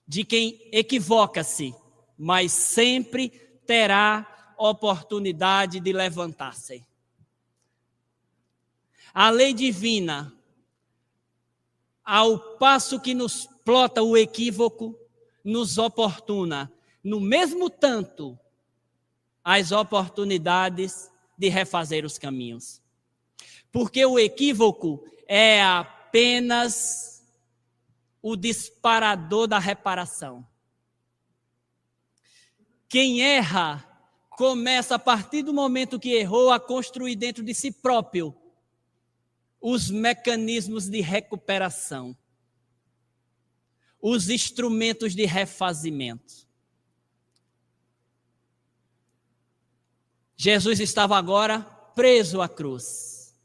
De quem equivoca-se, mas sempre terá oportunidade de levantar-se. A lei divina, ao passo que nos plota o equívoco, nos oportuna, no mesmo tanto, as oportunidades de refazer os caminhos. Porque o equívoco é apenas o disparador da reparação. Quem erra, começa a partir do momento que errou a construir dentro de si próprio os mecanismos de recuperação, os instrumentos de refazimento. Jesus estava agora preso à cruz.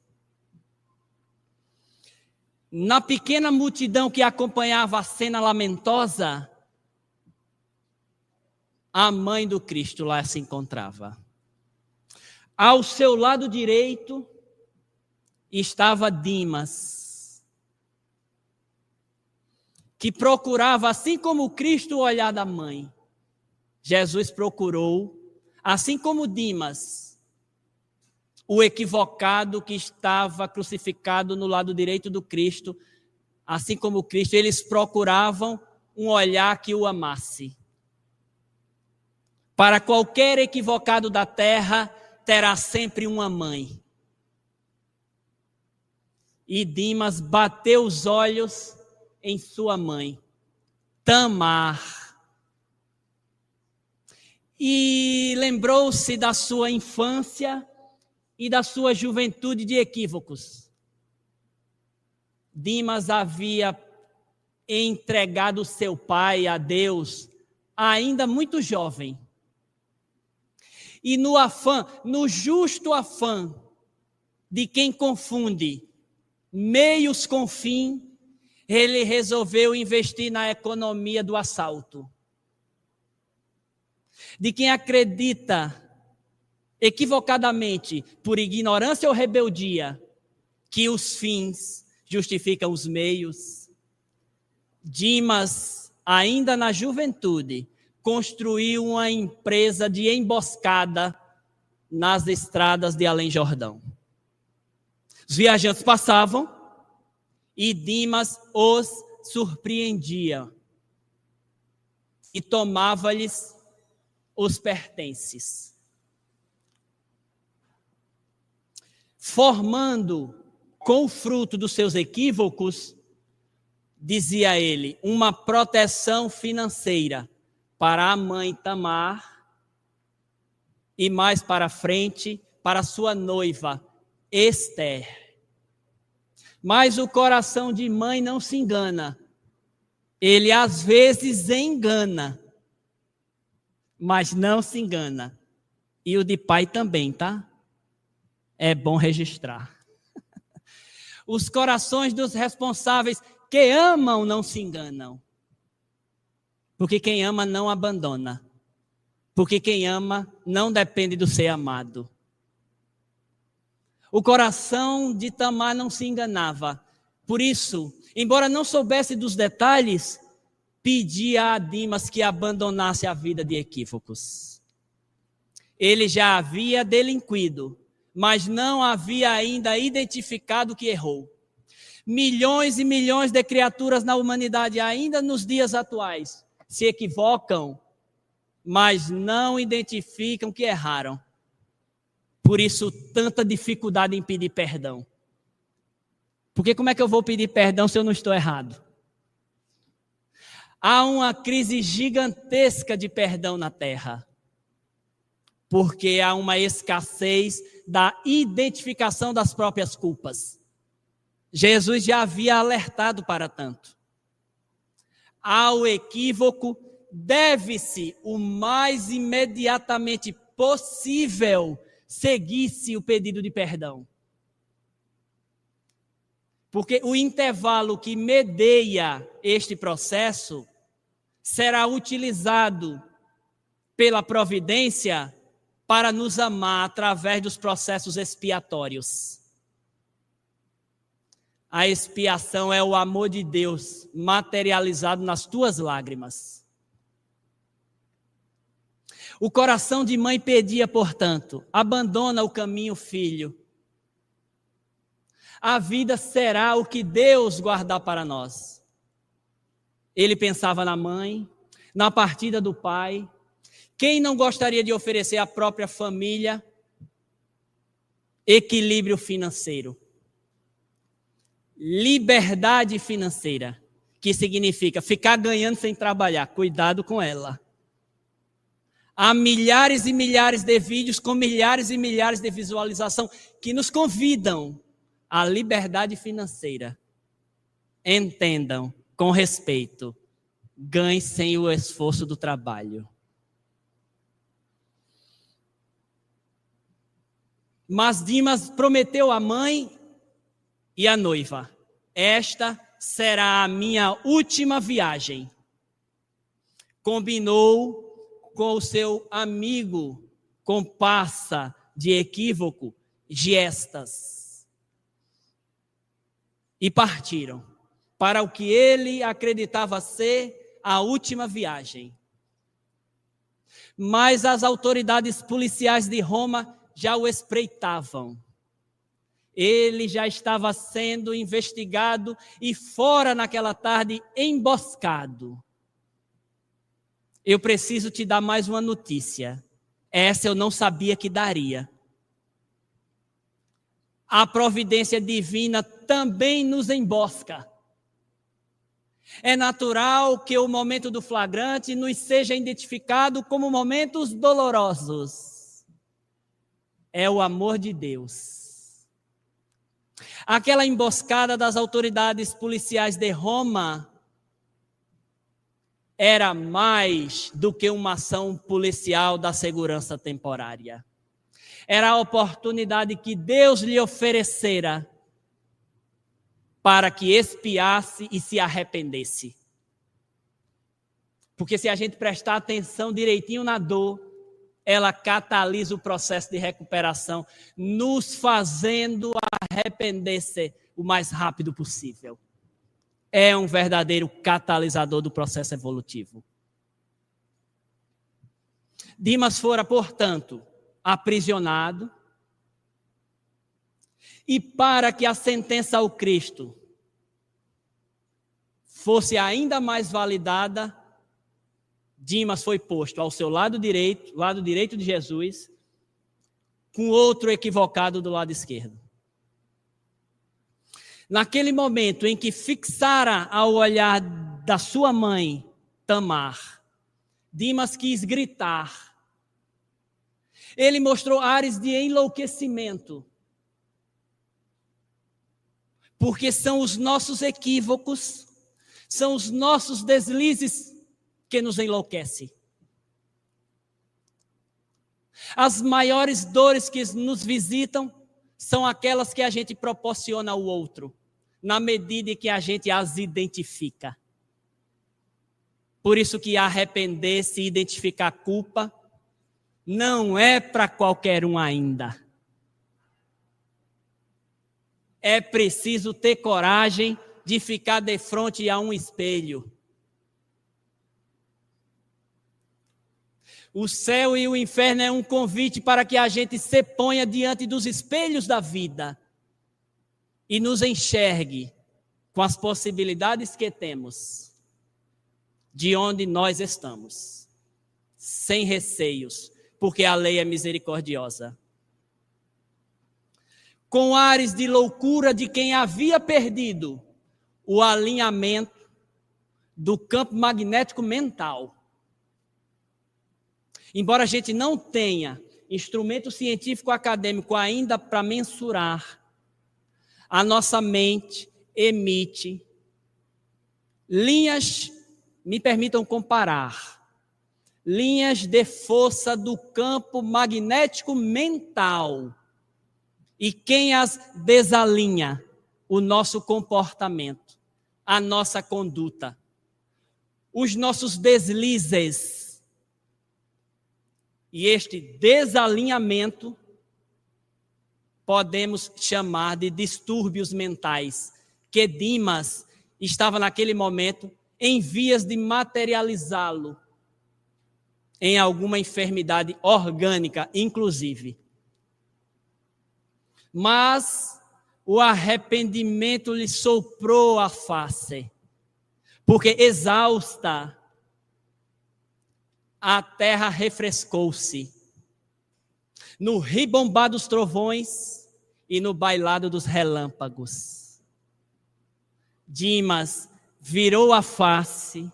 Na pequena multidão que acompanhava a cena lamentosa, a mãe do Cristo lá se encontrava. Ao seu lado direito estava Dimas, que procurava, assim como Cristo, o olhar da mãe. Jesus procurou, assim como Dimas, o equivocado que estava crucificado no lado direito do Cristo, assim como Cristo, eles procuravam um olhar que o amasse. Para qualquer equivocado da terra, terá sempre uma mãe. E Dimas bateu os olhos em sua mãe, Tamar. E lembrou-se da sua infância e da sua juventude de equívocos. Dimas havia entregado seu pai a Deus ainda muito jovem. E no justo afã de quem confunde meios com fim, ele resolveu investir na economia do assalto. De quem acredita equivocadamente, por ignorância ou rebeldia, que os fins justificam os meios. Dimas, ainda na juventude, construiu uma empresa de emboscada nas estradas de Além-Jordão. Os viajantes passavam e Dimas os surpreendia e tomava-lhes os pertences, formando com o fruto dos seus equívocos, dizia ele, uma proteção financeira para a mãe Tamar e mais para frente para sua noiva Esther. Mas o coração de mãe não se engana. Ele às vezes engana, mas não se engana. E o de pai também, tá? É bom registrar. Os corações dos responsáveis que amam não se enganam. Porque quem ama não abandona. Porque quem ama não depende do ser amado. O coração de Tamar não se enganava. Por isso, embora não soubesse dos detalhes, pedia a Dimas que abandonasse a vida de equívocos. Ele já havia delinquido, mas não havia ainda identificado que errou. Milhões e milhões de criaturas na humanidade, ainda nos dias atuais, se equivocam, mas não identificam que erraram. Por isso, tanta dificuldade em pedir perdão. Porque como é que eu vou pedir perdão se eu não estou errado? Há uma crise gigantesca de perdão na Terra. Porque há uma escassez da identificação das próprias culpas. Jesus já havia alertado para tanto. Ao equívoco, deve-se o mais imediatamente possível seguir-se o pedido de perdão. Porque o intervalo que medeia este processo será utilizado pela providência para nos amar através dos processos expiatórios. A expiação é o amor de Deus materializado nas tuas lágrimas. O coração de mãe pedia, portanto, abandona o caminho, filho. A vida será o que Deus guardar para nós. Ele pensava na mãe, na partida do pai. Quem não gostaria de oferecer à própria família equilíbrio financeiro? Liberdade financeira, que significa ficar ganhando sem trabalhar. Cuidado com ela. Há milhares e milhares de vídeos com milhares e milhares de visualização que nos convidam à liberdade financeira. Entendam, com respeito, ganhe sem o esforço do trabalho. Mas Dimas prometeu à mãe e à noiva: esta será a minha última viagem. Combinou com o seu amigo comparsa de equívoco, Giestas. E partiram para o que ele acreditava ser a última viagem. Mas as autoridades policiais de Roma já o espreitavam. Ele já estava sendo investigado e fora naquela tarde emboscado. Eu preciso te dar mais uma notícia. Essa eu não sabia que daria. A providência divina também nos embosca. É natural que o momento do flagrante nos seja identificado como momentos dolorosos. É o amor de Deus. Aquela emboscada das autoridades policiais de Roma era mais do que uma ação policial da segurança temporária. Era a oportunidade que Deus lhe oferecera para que expiasse e se arrependesse. Porque se a gente prestar atenção direitinho na dor, ela catalisa o processo de recuperação, nos fazendo arrepender-se o mais rápido possível. É um verdadeiro catalisador do processo evolutivo. Dimas fora, portanto, aprisionado, e para que a sentença ao Cristo fosse ainda mais validada, Dimas foi posto ao seu lado direito de Jesus, com outro equivocado do lado esquerdo. Naquele momento em que fixara ao olhar da sua mãe, Tamar, Dimas quis gritar. Ele mostrou ares de enlouquecimento. Porque são os nossos equívocos, são os nossos deslizes que nos enlouquecem. As maiores dores que nos visitam são aquelas que a gente proporciona ao outro, na medida em que a gente as identifica. Por isso que arrepender-se e identificar a culpa não é para qualquer um ainda. É preciso ter coragem de ficar de frente a um espelho. O céu e o inferno é um convite para que a gente se ponha diante dos espelhos da vida e nos enxergue com as possibilidades que temos, de onde nós estamos, sem receios, porque a lei é misericordiosa. Com ares de loucura de quem havia perdido o alinhamento do campo magnético mental. Embora a gente não tenha instrumento científico acadêmico ainda para mensurar, a nossa mente emite linhas, me permitam comparar, linhas de força do campo magnético mental. E quem as desalinha? O nosso comportamento, a nossa conduta, os nossos deslizes. E este desalinhamento podemos chamar de distúrbios mentais, que Dimas estava naquele momento em vias de materializá-lo em alguma enfermidade orgânica, inclusive. Mas o arrependimento lhe soprou a face, porque exausta, a terra refrescou-se no ribombar dos trovões e no bailado dos relâmpagos. Dimas virou a face,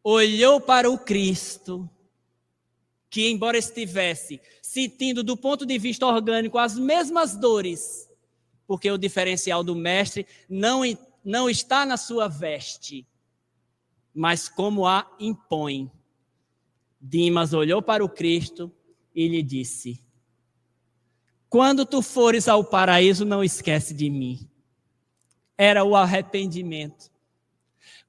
olhou para o Cristo, que embora estivesse sentindo do ponto de vista orgânico as mesmas dores, porque o diferencial do mestre não está na sua veste, mas como a impõe. Dimas olhou para o Cristo e lhe disse: quando tu fores ao paraíso, não esquece de mim. Era o arrependimento.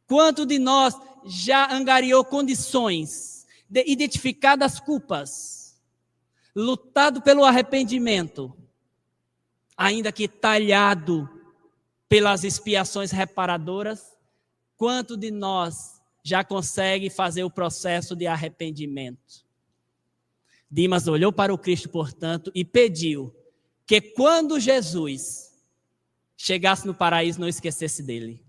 Quanto de nós já angariou condições de identificar as culpas, lutado pelo arrependimento, ainda que talhado pelas expiações reparadoras? Quanto de nós já consegue fazer o processo de arrependimento? Dimas olhou para o Cristo, portanto, e pediu que quando Jesus chegasse no paraíso, não esquecesse dele.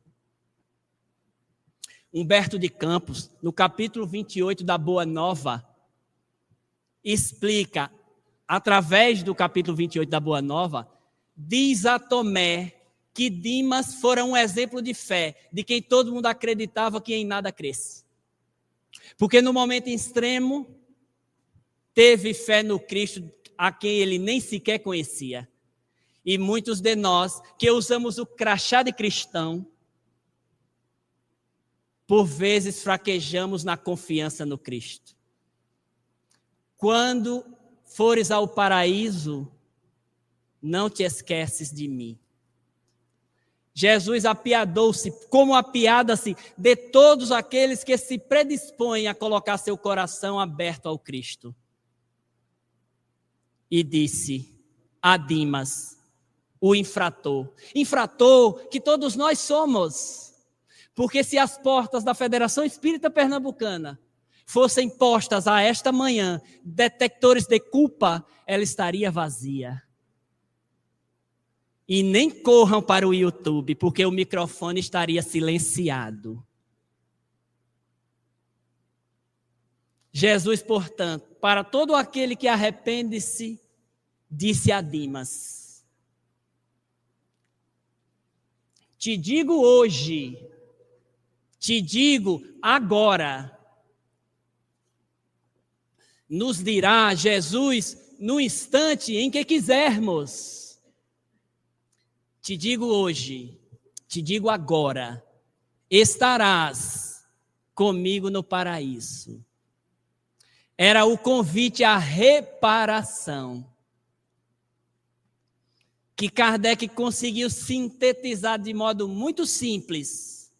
Humberto de Campos, no capítulo 28 da Boa Nova, explica, através do capítulo 28 da Boa Nova, diz a Tomé que Dimas fora um exemplo de fé, de quem todo mundo acreditava que em nada cresce. Porque no momento extremo, teve fé no Cristo a quem ele nem sequer conhecia. E muitos de nós que usamos o crachá de cristão, por vezes fraquejamos na confiança no Cristo. Quando fores ao paraíso, não te esqueces de mim. Jesus apiadou-se, como apiada-se de todos aqueles que se predispõem a colocar seu coração aberto ao Cristo. E disse a Dimas, o infrator que todos nós somos, porque se as portas da Federação Espírita Pernambucana fossem postas a esta manhã, detectores de culpa, ela estaria vazia. E nem corram para o YouTube, porque o microfone estaria silenciado. Jesus, portanto, para todo aquele que arrepende-se, disse a Dimas: te digo hoje, te digo agora. Nos dirá Jesus no instante em que quisermos. Te digo hoje, te digo agora, estarás comigo no paraíso. Era o convite à reparação, que Kardec conseguiu sintetizar de modo muito simples,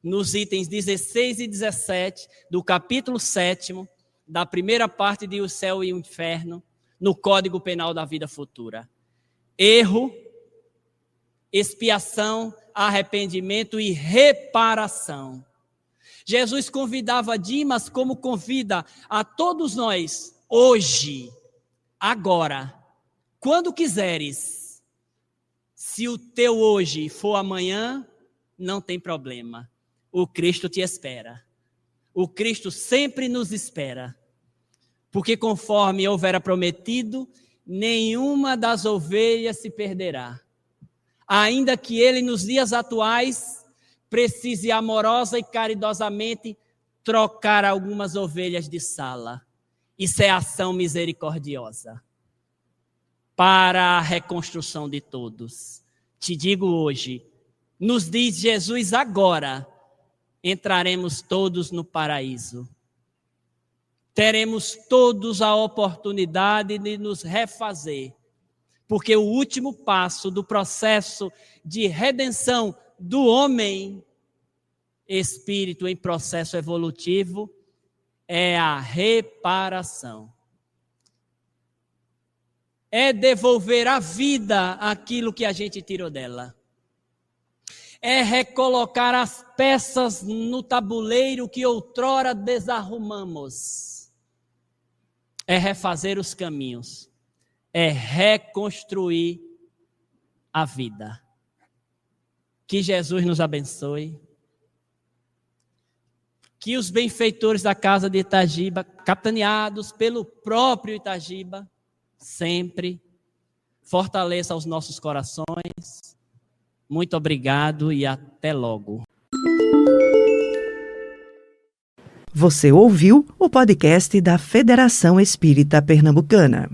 nos itens 16 e 17 do capítulo 7º, da primeira parte de O Céu e o Inferno, no Código Penal da Vida Futura. Erro, expiação, arrependimento e reparação. Jesus convidava Dimas como convida a todos nós, hoje, agora, quando quiseres. Se o teu hoje for amanhã, não tem problema. O Cristo te espera. O Cristo sempre nos espera. Porque conforme houvera prometido, nenhuma das ovelhas se perderá. Ainda que ele, nos dias atuais, precise amorosa e caridosamente trocar algumas ovelhas de sala. Isso é ação misericordiosa para a reconstrução de todos. Te digo hoje, nos diz Jesus agora, entraremos todos no paraíso. Teremos todos a oportunidade de nos refazer, porque o último passo do processo de redenção do homem, espírito em processo evolutivo, é a reparação. É devolver à vida aquilo que a gente tirou dela. É recolocar as peças no tabuleiro que outrora desarrumamos. É refazer os caminhos. É reconstruir a vida. Que Jesus nos abençoe. Que os benfeitores da casa de Itagiba, capitaneados pelo próprio Itagiba, sempre fortaleça os nossos corações. Muito obrigado e até logo. Você ouviu o podcast da Federação Espírita Pernambucana.